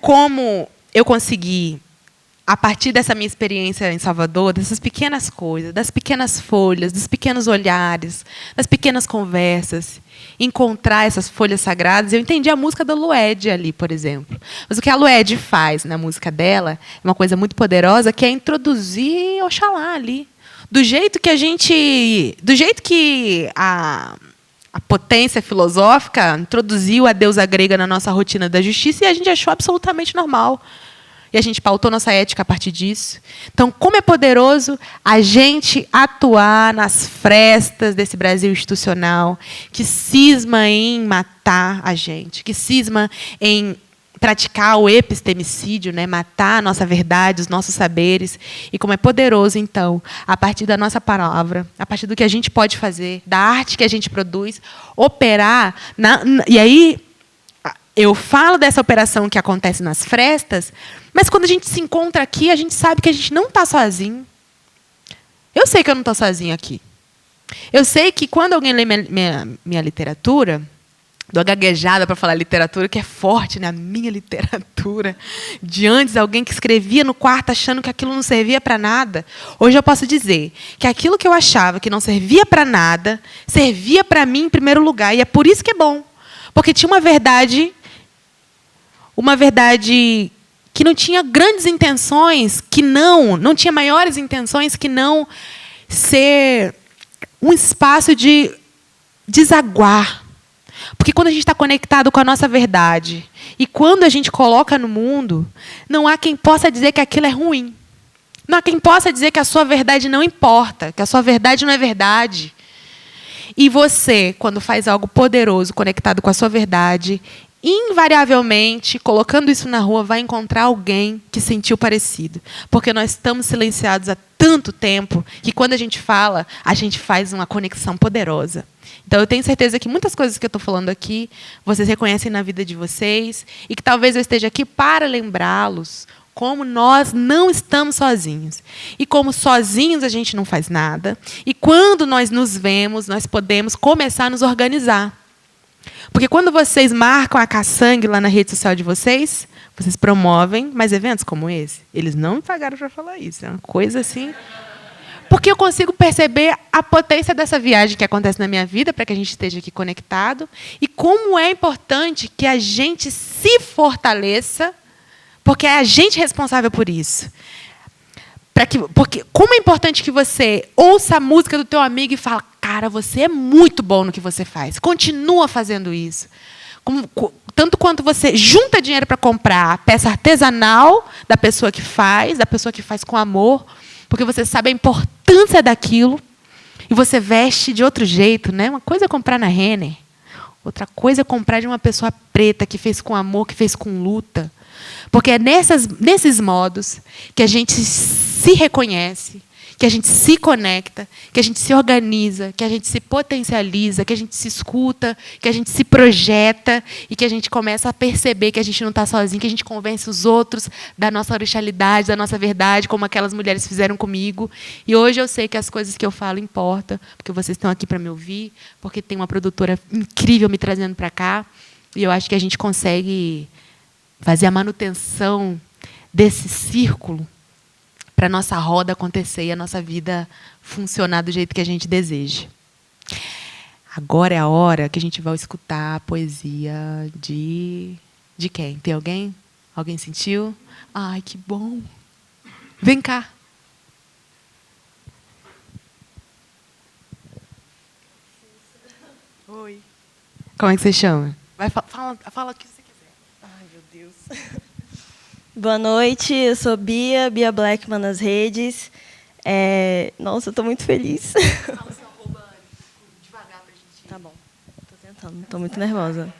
Speaker 3: como eu consegui, a partir dessa minha experiência em Salvador, dessas pequenas coisas, das pequenas folhas, dos pequenos olhares, das pequenas conversas, encontrar essas folhas sagradas. Eu entendi a música da Lued ali, por exemplo. Mas o que a Lued faz na música dela é uma coisa muito poderosa, que é introduzir Oxalá ali. Do jeito que a potência filosófica introduziu a deusa grega na nossa rotina da justiça e a gente achou absolutamente normal. E a gente pautou nossa ética a partir disso. Então, como é poderoso a gente atuar nas frestas desse Brasil institucional, que cisma em matar a gente, que cisma em praticar o epistemicídio, né? Matar a nossa verdade, os nossos saberes. E como é poderoso, então, a partir da nossa palavra, a partir do que a gente pode fazer, da arte que a gente produz, operar. E aí, eu falo dessa operação que acontece nas frestas, mas quando a gente se encontra aqui, a gente sabe que a gente não está sozinho. Eu sei que eu não estou sozinho aqui. Eu sei que quando alguém lê minha literatura, dou gaguejada para falar literatura, que é forte, né? A minha literatura. De antes, alguém que escrevia no quarto achando que aquilo não servia para nada. Hoje eu posso dizer que aquilo que eu achava que não servia para nada, servia para mim em primeiro lugar. E é por isso que é bom. Porque tinha uma verdade que não tinha grandes intenções, que não tinha maiores intenções que não ser um espaço de desaguar. Porque quando a gente está conectado com a nossa verdade e quando a gente coloca no mundo, não há quem possa dizer que aquilo é ruim. Não há quem possa dizer que a sua verdade não importa, que a sua verdade não é verdade. E você, quando faz algo poderoso, conectado com a sua verdade, invariavelmente, colocando isso na rua, vai encontrar alguém que sentiu parecido. Porque nós estamos silenciados há tanto tempo que, quando a gente fala, a gente faz uma conexão poderosa. Então, eu tenho certeza que muitas coisas que eu estou falando aqui, vocês reconhecem na vida de vocês, e que talvez eu esteja aqui para lembrá-los como nós não estamos sozinhos. E como sozinhos a gente não faz nada. E quando nós nos vemos, nós podemos começar a nos organizar. Porque quando vocês marcam a caçangue lá na rede social de vocês, vocês promovem mais eventos como esse. Eles não me pagaram para falar isso. É uma coisa assim. Porque eu consigo perceber a potência dessa viagem que acontece na minha vida para que a gente esteja aqui conectado. E como é importante que a gente se fortaleça, porque é a gente responsável por isso. Porque como é importante que você ouça a música do teu amigo e fala, cara, você é muito bom no que você faz. Continua fazendo isso. Tanto quanto você junta dinheiro para comprar a peça artesanal da pessoa que faz com amor, porque você sabe a importância daquilo, e você veste de outro jeito, né? Uma coisa é comprar na Renner, outra coisa é comprar de uma pessoa preta que fez com amor, que fez com luta. Porque é nesses modos que a gente se reconhece, que a gente se conecta, que a gente se organiza, que a gente se potencializa, que a gente se escuta, que a gente se projeta e que a gente começa a perceber que a gente não está sozinho, que a gente convence os outros da nossa originalidade, da nossa verdade, como aquelas mulheres fizeram comigo. E hoje eu sei que as coisas que eu falo importam, porque vocês estão aqui para me ouvir, porque tem uma produtora incrível me trazendo para cá. E eu acho que a gente consegue fazer a manutenção desse círculo para a nossa roda acontecer e a nossa vida funcionar do jeito que a gente deseja. Agora é a hora que a gente vai escutar a poesia de quem? Tem alguém? Alguém sentiu? Ai, que bom. Vem cá. Oi. Como é que você chama? Vai, fala o que você quiser.
Speaker 4: Ai, meu Deus. Boa noite, eu sou Bia Blackman nas redes. Nossa, eu estou muito feliz.
Speaker 3: Fala o seu arroba devagar pra gente.
Speaker 4: Tá bom, estou tentando, estou muito nervosa.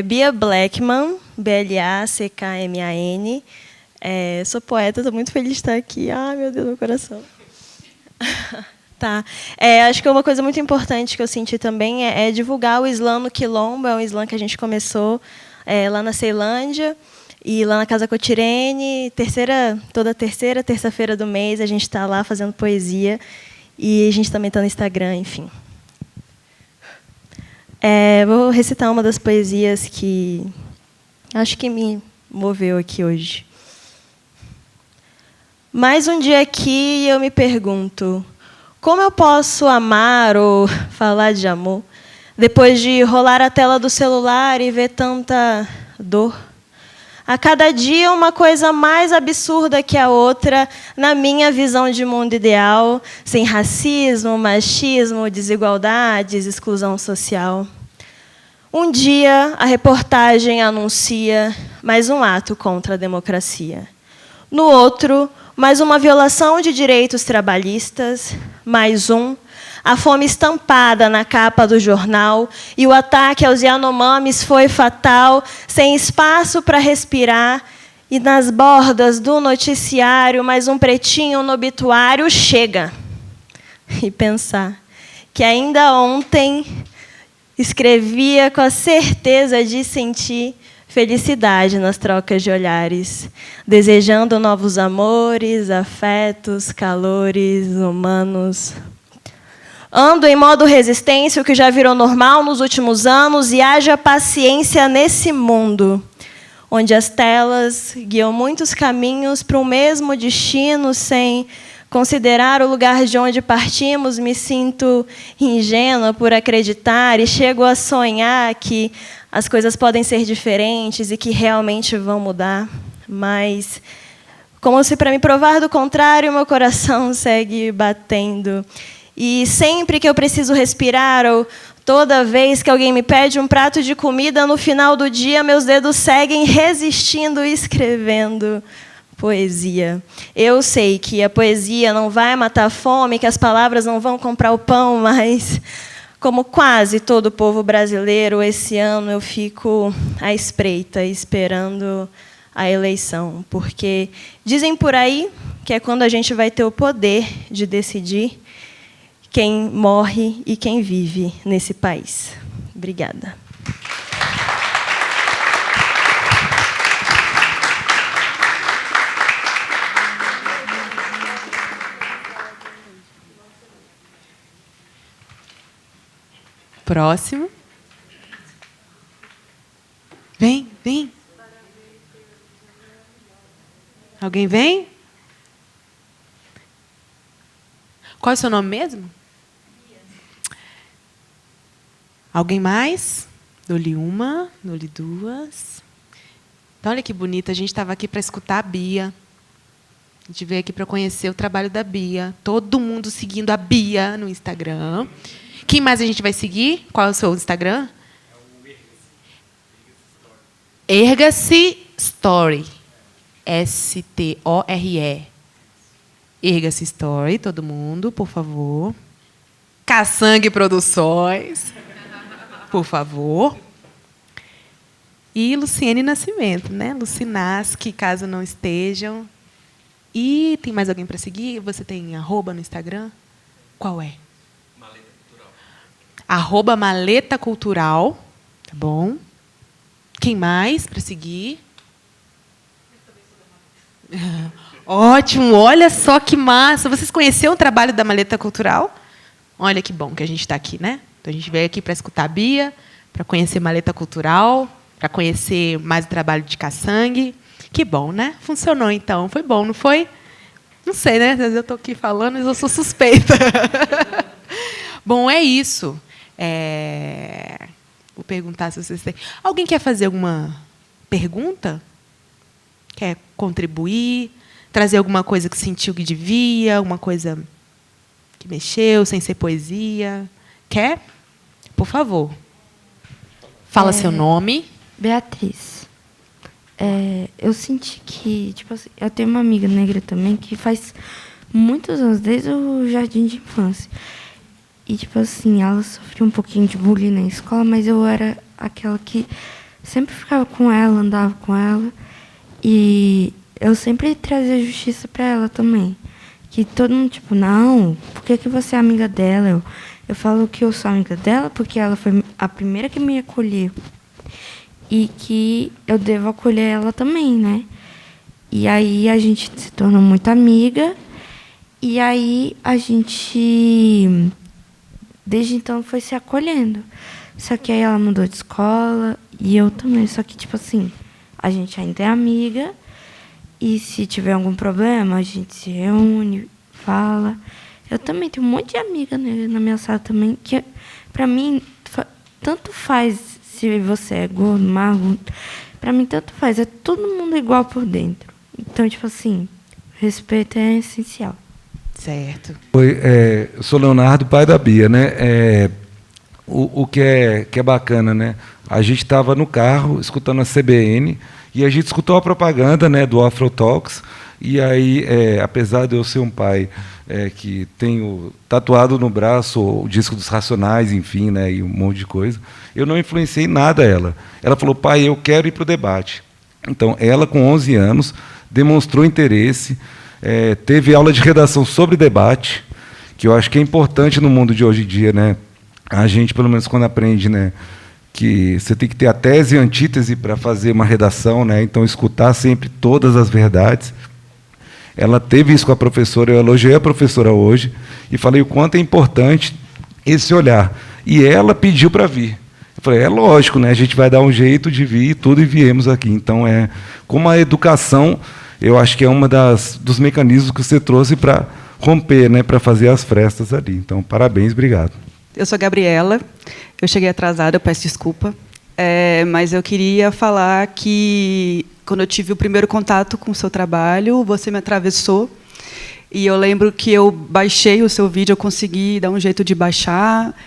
Speaker 4: Bia Blackman, BLACKMAN. Sou poeta, estou muito feliz de estar aqui. Ai, meu Deus, meu coração. Tá. Acho que uma coisa muito importante que eu senti também é divulgar o Islã no Quilombo. É um Islã que a gente começou lá na Ceilândia. E lá na Casa Cotirene, toda terça-feira do mês, a gente está lá fazendo poesia. E a gente também está no Instagram, enfim. Vou recitar uma das poesias que acho que me moveu aqui hoje. Mais um dia aqui eu me pergunto, como eu posso amar ou falar de amor depois de rolar a tela do celular e ver tanta dor? A cada dia uma coisa mais absurda que a outra, na minha visão de mundo ideal, sem racismo, machismo, desigualdades, exclusão social. Um dia, a reportagem anuncia mais um ato contra a democracia. No outro, mais uma violação de direitos trabalhistas, mais a fome estampada na capa do jornal e o ataque aos Yanomamis foi fatal, sem espaço para respirar. E nas bordas do noticiário, mais um pretinho no obituário chega. E pensar que ainda ontem escrevia com a certeza de sentir felicidade nas trocas de olhares, desejando novos amores, afetos, calores humanos. Ando em modo resistência, o que já virou normal nos últimos anos, e haja paciência nesse mundo, onde as telas guiam muitos caminhos para o mesmo destino, sem considerar o lugar de onde partimos. Me sinto ingênua por acreditar e chego a sonhar que as coisas podem ser diferentes e que realmente vão mudar. Mas, como se para me provar do contrário, meu coração segue batendo. E sempre que eu preciso respirar, ou toda vez que alguém me pede um prato de comida, no final do dia, meus dedos seguem resistindo e escrevendo poesia. Eu sei que a poesia não vai matar a fome, que as palavras não vão comprar o pão, mas, como quase todo o povo brasileiro, esse ano eu fico à espreita, esperando a eleição. Porque dizem por aí que é quando a gente vai ter o poder de decidir quem morre e quem vive nesse país. Obrigada.
Speaker 3: Próximo. Vem. Alguém vem? Qual é o seu nome mesmo? Alguém mais? Dou-lhe uma, dou-lhe duas. Então, olha que bonita, a gente estava aqui para escutar a Bia. A gente veio aqui para conhecer o trabalho da Bia. Todo mundo seguindo a Bia no Instagram. Quem mais a gente vai seguir? Qual é o seu Instagram? Erga-se Story. S-T-O-R-E. Erga-se Story, todo mundo, por favor. Caçangue Produções, por favor. E Luciene Nascimento, né? Lucinasque, caso não estejam. E tem mais alguém para seguir? Você tem @ no Instagram? Qual é?
Speaker 2: Maleta Cultural.
Speaker 3: @Maleta Cultural. Tá bom. Quem mais para seguir? Ótimo, olha só que massa. Vocês conheceram o trabalho da Maleta Cultural? Olha que bom que a gente está aqui, né? Então, a gente veio aqui para escutar a Bia, para conhecer Maleta Cultural, para conhecer mais o trabalho de Caçangue. Que bom, né? Funcionou, então. Foi bom, não foi? Não sei, né? Às vezes eu estou aqui falando, mas eu sou suspeita. Bom, é isso. Vou perguntar se vocês têm... Alguém quer fazer alguma pergunta? Quer contribuir? Trazer alguma coisa que sentiu que devia? Alguma coisa que mexeu, sem ser poesia? Quer? Por favor. Fala seu nome.
Speaker 5: Beatriz. Eu senti que, tipo assim, eu tenho uma amiga negra também que faz muitos anos, desde o jardim de infância. E, tipo assim, ela sofreu um pouquinho de bullying na escola, mas eu era aquela que sempre ficava com ela, andava com ela. E eu sempre trazia justiça para ela também. Que todo mundo, tipo, não, por que você é amiga dela? Eu falo que eu sou amiga dela porque ela foi a primeira que me acolheu. E que eu devo acolher ela também, né? E aí a gente se tornou muito amiga. E aí a gente, desde então, foi se acolhendo. Só que aí ela mudou de escola e eu também. Só que, tipo assim, a gente ainda é amiga. E se tiver algum problema, a gente se reúne, fala. Eu também tenho um monte de amiga na minha sala também, que pra mim, tanto faz se você é gordo, magro. Pra mim, tanto faz. É todo mundo igual por dentro. Então, tipo assim, respeito é essencial.
Speaker 3: Certo.
Speaker 6: Eu sou Leonardo, pai da Bia, né? O que é bacana, né? A gente estava no carro, escutando a CBN, e a gente escutou a propaganda, né, do Afrotalks, e aí, apesar de eu ser um pai que tenho tatuado no braço o disco dos Racionais, enfim, né, e um monte de coisa, eu não influenciei nada ela. Ela falou, pai, eu quero ir para o debate. Então, ela, com 11 anos, demonstrou interesse, teve aula de redação sobre debate, que eu acho que é importante no mundo de hoje em dia, né? A gente, pelo menos, quando aprende, né, que você tem que ter a tese e a antítese para fazer uma redação, né? Então, escutar sempre todas as verdades. Ela teve isso com a professora, eu elogiei a professora hoje e falei o quanto é importante esse olhar. E ela pediu para vir. Eu falei, é lógico, né? A gente vai dar um jeito de vir e tudo, e viemos aqui. Então, como a educação, eu acho que é uma dos mecanismos que você trouxe para romper, né? Para fazer as frestas ali. Então, parabéns, obrigado.
Speaker 7: Eu sou a Gabriela, eu cheguei atrasada, eu peço desculpa, mas eu queria falar que, quando eu tive o primeiro contato com o seu trabalho, você me atravessou, e eu lembro que eu baixei o seu vídeo, eu consegui dar um jeito de baixar,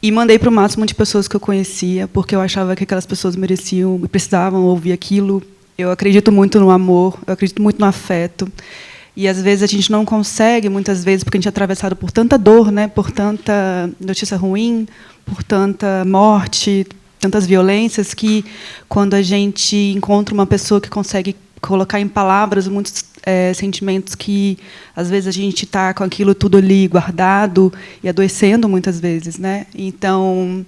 Speaker 7: e mandei para o máximo de pessoas que eu conhecia, porque eu achava que aquelas pessoas mereciam e precisavam ouvir aquilo. Eu acredito muito no amor, eu acredito muito no afeto. E, às vezes, a gente não consegue, muitas vezes, porque a gente é atravessado por tanta dor, né, por tanta notícia ruim, por tanta morte, tantas violências, que, quando a gente encontra uma pessoa que consegue colocar em palavras muitos sentimentos que, às vezes, a gente está com aquilo tudo ali guardado e adoecendo, muitas vezes, né? Então,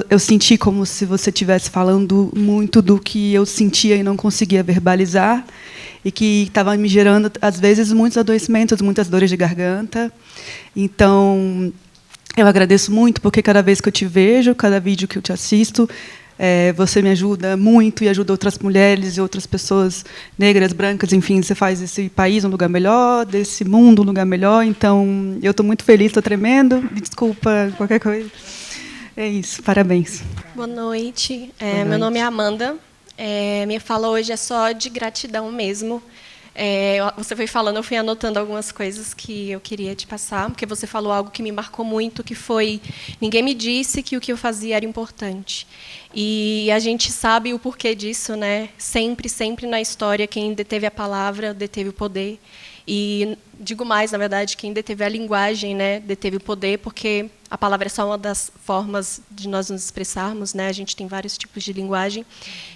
Speaker 7: eu senti como se você estivesse falando muito do que eu sentia e não conseguia verbalizar, e que estava me gerando, às vezes, muitos adoecimentos, muitas dores de garganta. Então, eu agradeço muito, porque cada vez que eu te vejo, cada vídeo que eu te assisto, você me ajuda muito e ajuda outras mulheres e outras pessoas negras, brancas, enfim, você faz desse país um lugar melhor, desse mundo um lugar melhor. Então, eu estou muito feliz, estou tremendo, desculpa qualquer coisa. É isso, parabéns.
Speaker 8: Boa noite. Meu nome é Amanda. Minha fala hoje é só de gratidão mesmo. Você foi falando, eu fui anotando algumas coisas que eu queria te passar, porque você falou algo que me marcou muito, que foi: ninguém me disse que o que eu fazia era importante. E a gente sabe o porquê disso, né? Sempre, sempre na história, quem deteve a palavra deteve o poder. E digo mais, na verdade, quem deteve a linguagem, né, deteve o poder, porque a palavra é só uma das formas de nós nos expressarmos, né? A gente tem vários tipos de linguagem.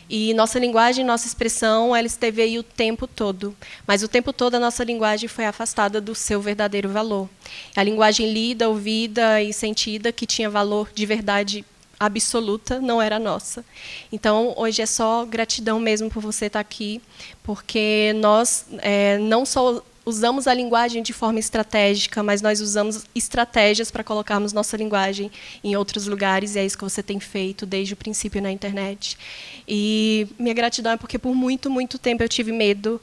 Speaker 8: E nossa linguagem, nossa expressão, ela esteve aí o tempo todo. Mas o tempo todo a nossa linguagem foi afastada do seu verdadeiro valor. A linguagem lida, ouvida e sentida, que tinha valor de verdade absoluta, não era nossa. Então, hoje é só gratidão mesmo por você estar aqui, porque nós não só usamos a linguagem de forma estratégica, mas nós usamos estratégias para colocarmos nossa linguagem em outros lugares, e é isso que você tem feito desde o princípio na internet. E minha gratidão é porque, por muito, muito tempo, eu tive medo,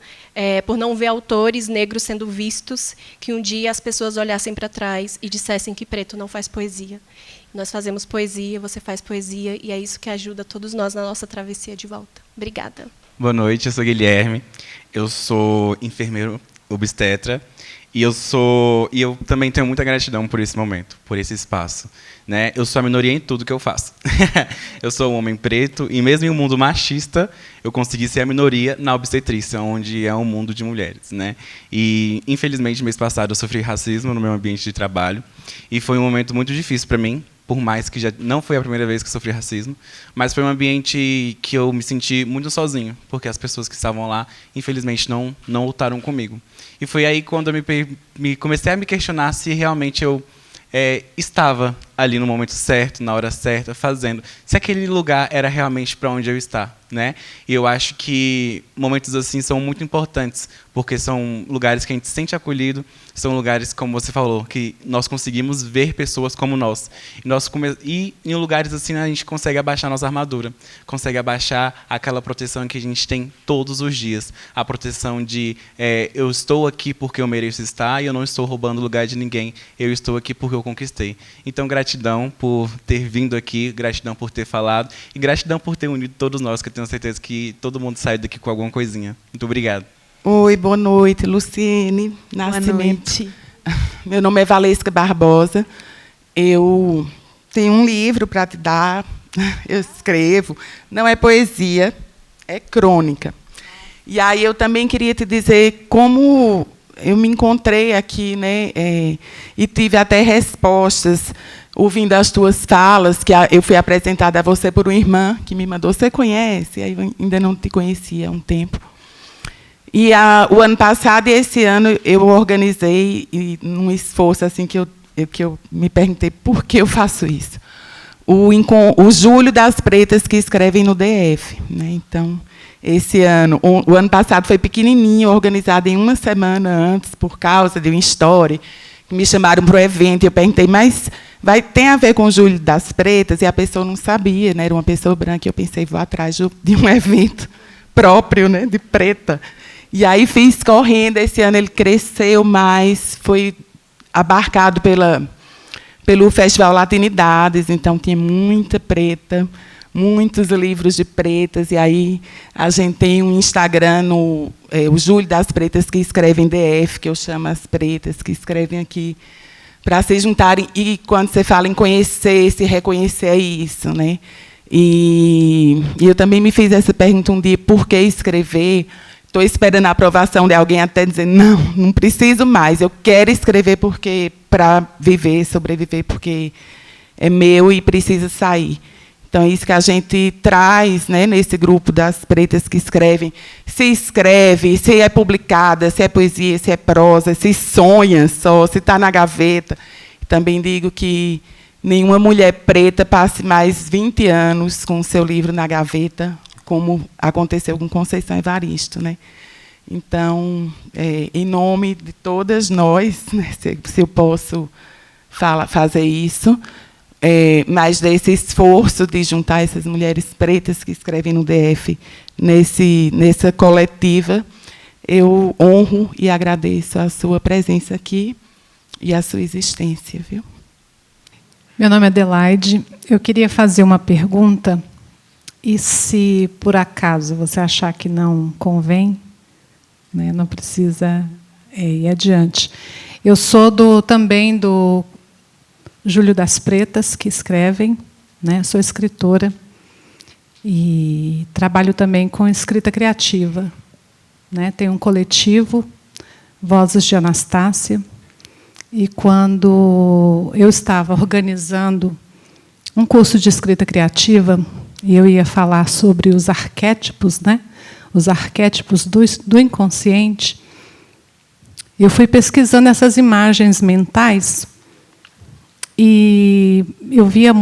Speaker 8: por não ver autores negros sendo vistos, que um dia as pessoas olhassem para trás e dissessem que preto não faz poesia. Nós fazemos poesia, você faz poesia, e é isso que ajuda todos nós na nossa travessia de volta. Obrigada.
Speaker 9: Boa noite, eu sou Guilherme, eu sou enfermeiro obstetra, e eu também tenho muita gratidão por esse momento, por esse espaço, né? Eu sou a minoria em tudo que eu faço. Eu sou um homem preto, e mesmo em um mundo machista, eu consegui ser a minoria na obstetrícia, onde é um mundo de mulheres, né? E, infelizmente, mês passado eu sofri racismo no meu ambiente de trabalho, e foi um momento muito difícil para mim, por mais que já não foi a primeira vez que eu sofri racismo, mas foi um ambiente que eu me senti muito sozinho, porque as pessoas que estavam lá, infelizmente, não lutaram comigo. E foi aí quando eu comecei a me questionar se realmente eu estava ali no momento certo, na hora certa, fazendo, se aquele lugar era realmente para onde eu estar, né? E eu acho que momentos assim são muito importantes, porque são lugares que a gente se sente acolhido, são lugares, como você falou, que nós conseguimos ver pessoas como nós. E em lugares assim a gente consegue abaixar nossa armadura, consegue abaixar aquela proteção que a gente tem todos os dias, a proteção de eu estou aqui porque eu mereço estar e eu não estou roubando o lugar de ninguém, eu estou aqui porque eu conquistei. Então, gratidão por ter vindo aqui, gratidão por ter falado e gratidão por ter unido todos nós, que eu tenho certeza que todo mundo sai daqui com alguma coisinha. Muito obrigado.
Speaker 10: Oi, boa noite, Luciene Nascimento. Boa noite. Meu nome é Valesca Barbosa. Eu tenho um livro para te dar. Eu escrevo. Não é poesia, é crônica. E aí eu também queria te dizer como eu me encontrei aqui, né? E tive até respostas ouvindo as tuas falas, que eu fui apresentada a você por uma irmã que me mandou. Você conhece? Aí eu ainda não te conhecia há um tempo. E o ano passado e esse ano eu organizei, e num esforço assim que eu me perguntei por que eu faço isso. O Julho das Pretas que escrevem no DF, né? Então, esse ano, o ano passado foi pequenininho, organizado em uma semana antes, por causa de uma história, que me chamaram para o evento, e eu perguntei, mas tem a ver com o Julho das Pretas? E a pessoa não sabia, né? Era uma pessoa branca, e eu pensei, vou atrás de um evento próprio, né? De preta. E aí fiz correndo, esse ano ele cresceu mais, foi abarcado pelo Festival Latinidades, então tinha muita preta, muitos livros de pretas, e aí a gente tem um Instagram, o Julho das Pretas que escrevem DF, que eu chamo as pretas que escrevem aqui, para se juntarem, e quando você fala em conhecer, se reconhecer, é isso, né? E eu também me fiz essa pergunta um dia, por que escrever? Estou esperando a aprovação de alguém até dizer, não preciso mais, eu quero escrever para viver, sobreviver, porque é meu e precisa sair. Então, é isso que a gente traz, né, nesse grupo das pretas que escrevem. Se escreve, se é publicada, se é poesia, se é prosa, se sonha só, se está na gaveta. Também digo que nenhuma mulher preta passe mais 20 anos com o seu livro na gaveta, como aconteceu com Conceição Evaristo, né? Então, em nome de todas nós, né, se eu posso fazer isso, mas desse esforço de juntar essas mulheres pretas que escrevem no DF nessa coletiva, eu honro e agradeço a sua presença aqui e a sua existência, viu?
Speaker 11: Meu nome é Adelaide. Eu queria fazer uma pergunta. E se, por acaso, você achar que não convém, né, não precisa ir adiante. Eu sou também do Julho das Pretas, que escrevem, né, sou escritora, e trabalho também com escrita criativa. Né, tenho um coletivo, Vozes de Anastácia, E quando eu estava organizando um curso de escrita criativa, e eu ia falar sobre os arquétipos, né? Os arquétipos do inconsciente, eu fui pesquisando essas imagens mentais e eu via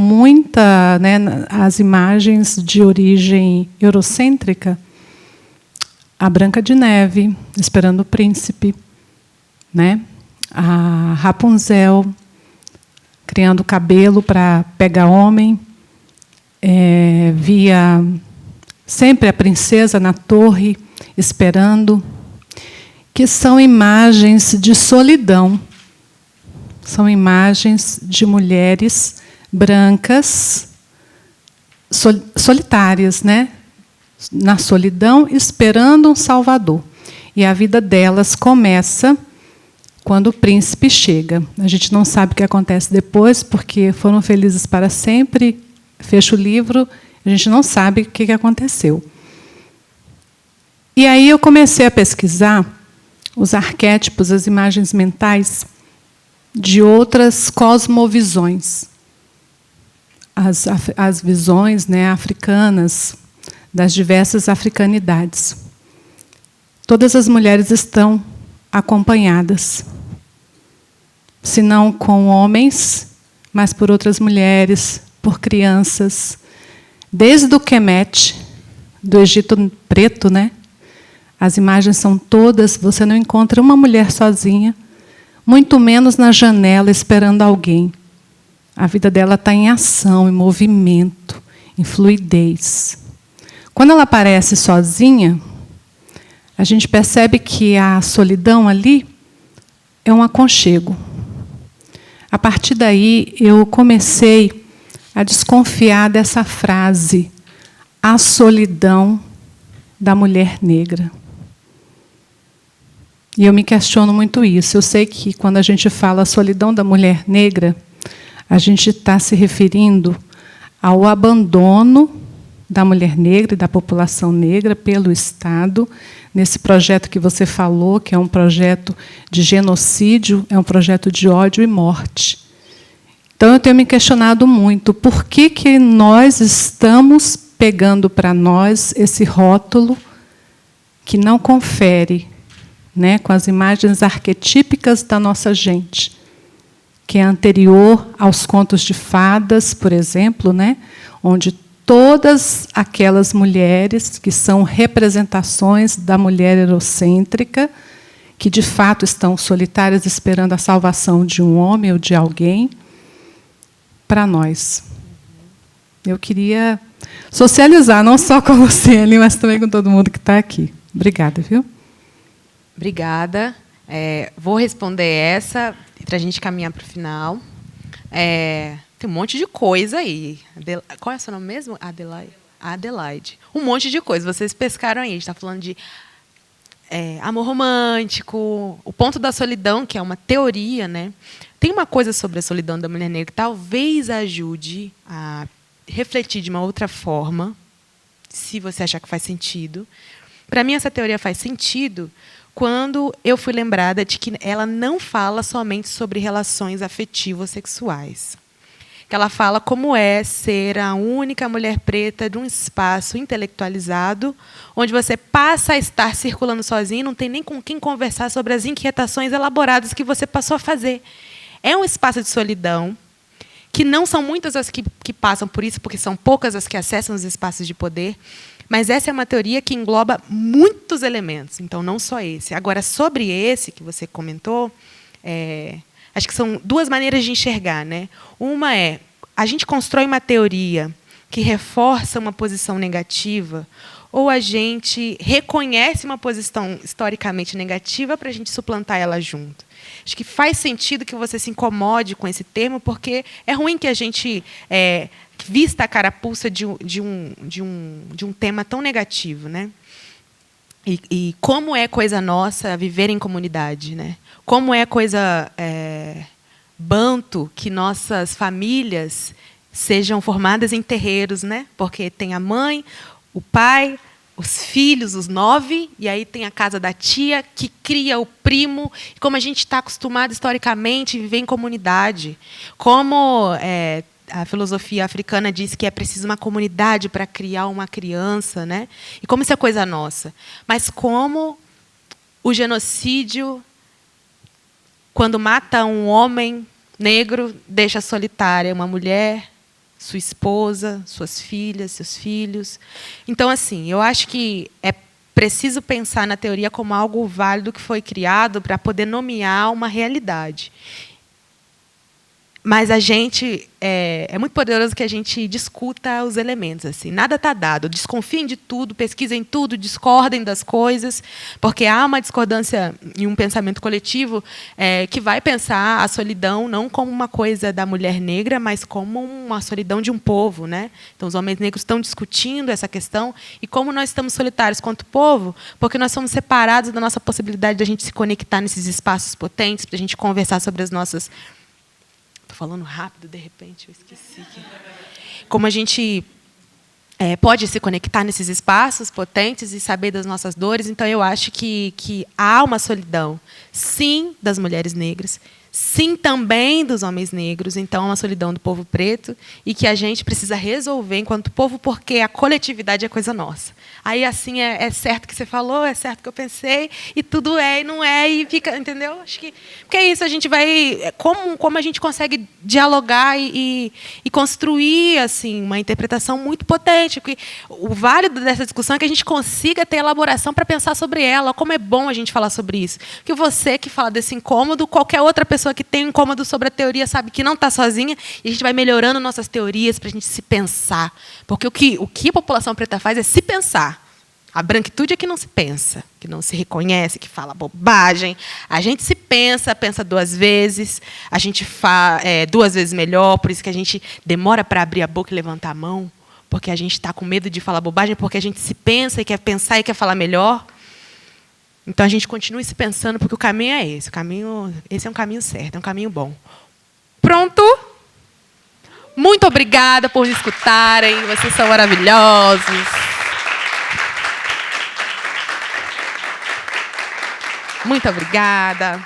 Speaker 11: as imagens de origem eurocêntrica. A Branca de Neve, esperando o príncipe, né? A Rapunzel, criando cabelo para pegar homem. Via sempre a princesa na torre, esperando, que são imagens de solidão. São imagens de mulheres brancas, solitárias, né? Na solidão, esperando um salvador. E a vida delas começa quando o príncipe chega. A gente não sabe o que acontece depois, porque foram felizes para sempre. Fecha o livro, a gente não sabe o que aconteceu. E aí eu comecei a pesquisar os arquétipos, as imagens mentais de outras cosmovisões. As visões, né, africanas, das diversas africanidades. Todas as mulheres estão acompanhadas, se não com homens, mas por outras mulheres, por crianças, desde o Kemet, do Egito Preto, né? As imagens são todas, você não encontra uma mulher sozinha, muito menos na janela esperando alguém. A vida dela está em ação, em movimento, em fluidez. Quando ela aparece sozinha, a gente percebe que a solidão ali é um aconchego. A partir daí, eu comecei a desconfiar dessa frase, a solidão da mulher negra. E eu me questiono muito isso. Eu sei que, quando a gente fala a solidão da mulher negra, a gente está se referindo ao abandono da mulher negra e da população negra pelo Estado, nesse projeto que você falou, que é um projeto de genocídio, é um projeto de ódio e morte. Então, eu tenho me questionado muito por que nós estamos pegando para nós esse rótulo que não confere, né, com as imagens arquetípicas da nossa gente, que é anterior aos contos de fadas, por exemplo, né, onde todas aquelas mulheres que são representações da mulher eurocêntrica, que de fato estão solitárias esperando a salvação de um homem ou de alguém, para nós. Eu queria socializar, não só com você, ali, mas também com todo mundo que está aqui. Obrigada, viu?
Speaker 3: Obrigada. Vou responder essa, para a gente caminhar para o final. Tem um monte de coisa aí. Qual é o seu nome mesmo? Adelaide. Um monte de coisa. Vocês pescaram aí. A gente está falando de amor romântico, o ponto da solidão, que é uma teoria, né? Tem uma coisa sobre a solidão da mulher negra que talvez ajude a refletir de uma outra forma, se você achar que faz sentido. Para mim, essa teoria faz sentido quando eu fui lembrada de que ela não fala somente sobre relações afetivo-sexuais. Que ela fala como é ser a única mulher preta de um espaço intelectualizado, onde você passa a estar circulando sozinho, não tem nem com quem conversar sobre as inquietações elaboradas que você passou a fazer. É um espaço de solidão, que não são muitas as que passam por isso, porque são poucas as que acessam os espaços de poder, mas essa é uma teoria que engloba muitos elementos, então não só esse. Agora, sobre esse que você comentou, acho que são duas maneiras de enxergar, né? Uma é, a gente constrói uma teoria que reforça uma posição negativa, ou a gente reconhece uma posição historicamente negativa para a gente suplantar ela junto. Acho que faz sentido que você se incomode com esse termo, porque é ruim que a gente vista a carapuça de um tema tão negativo, né? E como é coisa nossa viver em comunidade, né? Como é coisa banto que nossas famílias sejam formadas em terreiros, né? Porque tem a mãe, o pai, os filhos, os 9, e aí tem a casa da tia, que cria o primo, e como a gente está acostumado historicamente a viver em comunidade. Como a filosofia africana diz que é preciso uma comunidade para criar uma criança, né? E como isso é coisa nossa. Mas como o genocídio, quando mata um homem negro, deixa solitária uma mulher, sua esposa, suas filhas, seus filhos. Então, assim, eu acho que é preciso pensar na teoria como algo válido que foi criado para poder nomear uma realidade. Mas a gente é muito poderoso que a gente discuta os elementos. Assim. Nada está dado. Desconfiem de tudo, pesquisem tudo, discordem das coisas, porque há uma discordância em um pensamento coletivo que vai pensar a solidão não como uma coisa da mulher negra, mas como uma solidão de um povo. Né? Então, os homens negros estão discutindo essa questão e como nós estamos solitários quanto povo, porque nós somos separados da nossa possibilidade de a gente se conectar nesses espaços potentes, para a gente conversar sobre as nossas... Estou falando rápido, de repente, eu esqueci. Como a gente pode se conectar nesses espaços potentes e saber das nossas dores. Então, eu acho que há uma solidão, sim, das mulheres negras, sim, também dos homens negros. Então, é uma solidão do povo preto e que a gente precisa resolver enquanto povo, porque a coletividade é coisa nossa. Aí, assim, é certo que você falou, é certo que eu pensei, e tudo é e não é, e fica, entendeu? Acho que porque é isso, a gente vai... Como a gente consegue dialogar e construir assim, uma interpretação muito potente. Porque o válido dessa discussão é que a gente consiga ter elaboração para pensar sobre ela. Como é bom a gente falar sobre isso. Porque você que fala desse incômodo, qualquer outra pessoa que tem um incômodo sobre a teoria sabe que não está sozinha, e a gente vai melhorando nossas teorias para a gente se pensar. Porque o que a população preta faz é se pensar. A branquitude é que não se pensa, que não se reconhece, que fala bobagem. A gente se pensa 2 vezes, a gente faz 2 vezes melhor, por isso que a gente demora para abrir a boca e levantar a mão, porque a gente está com medo de falar bobagem, porque a gente se pensa e quer pensar e quer falar melhor. Então, a gente continue se pensando, porque o caminho é esse. Esse é um caminho certo, é um caminho bom. Pronto? Muito obrigada por me escutarem. Vocês são maravilhosos. Muito obrigada.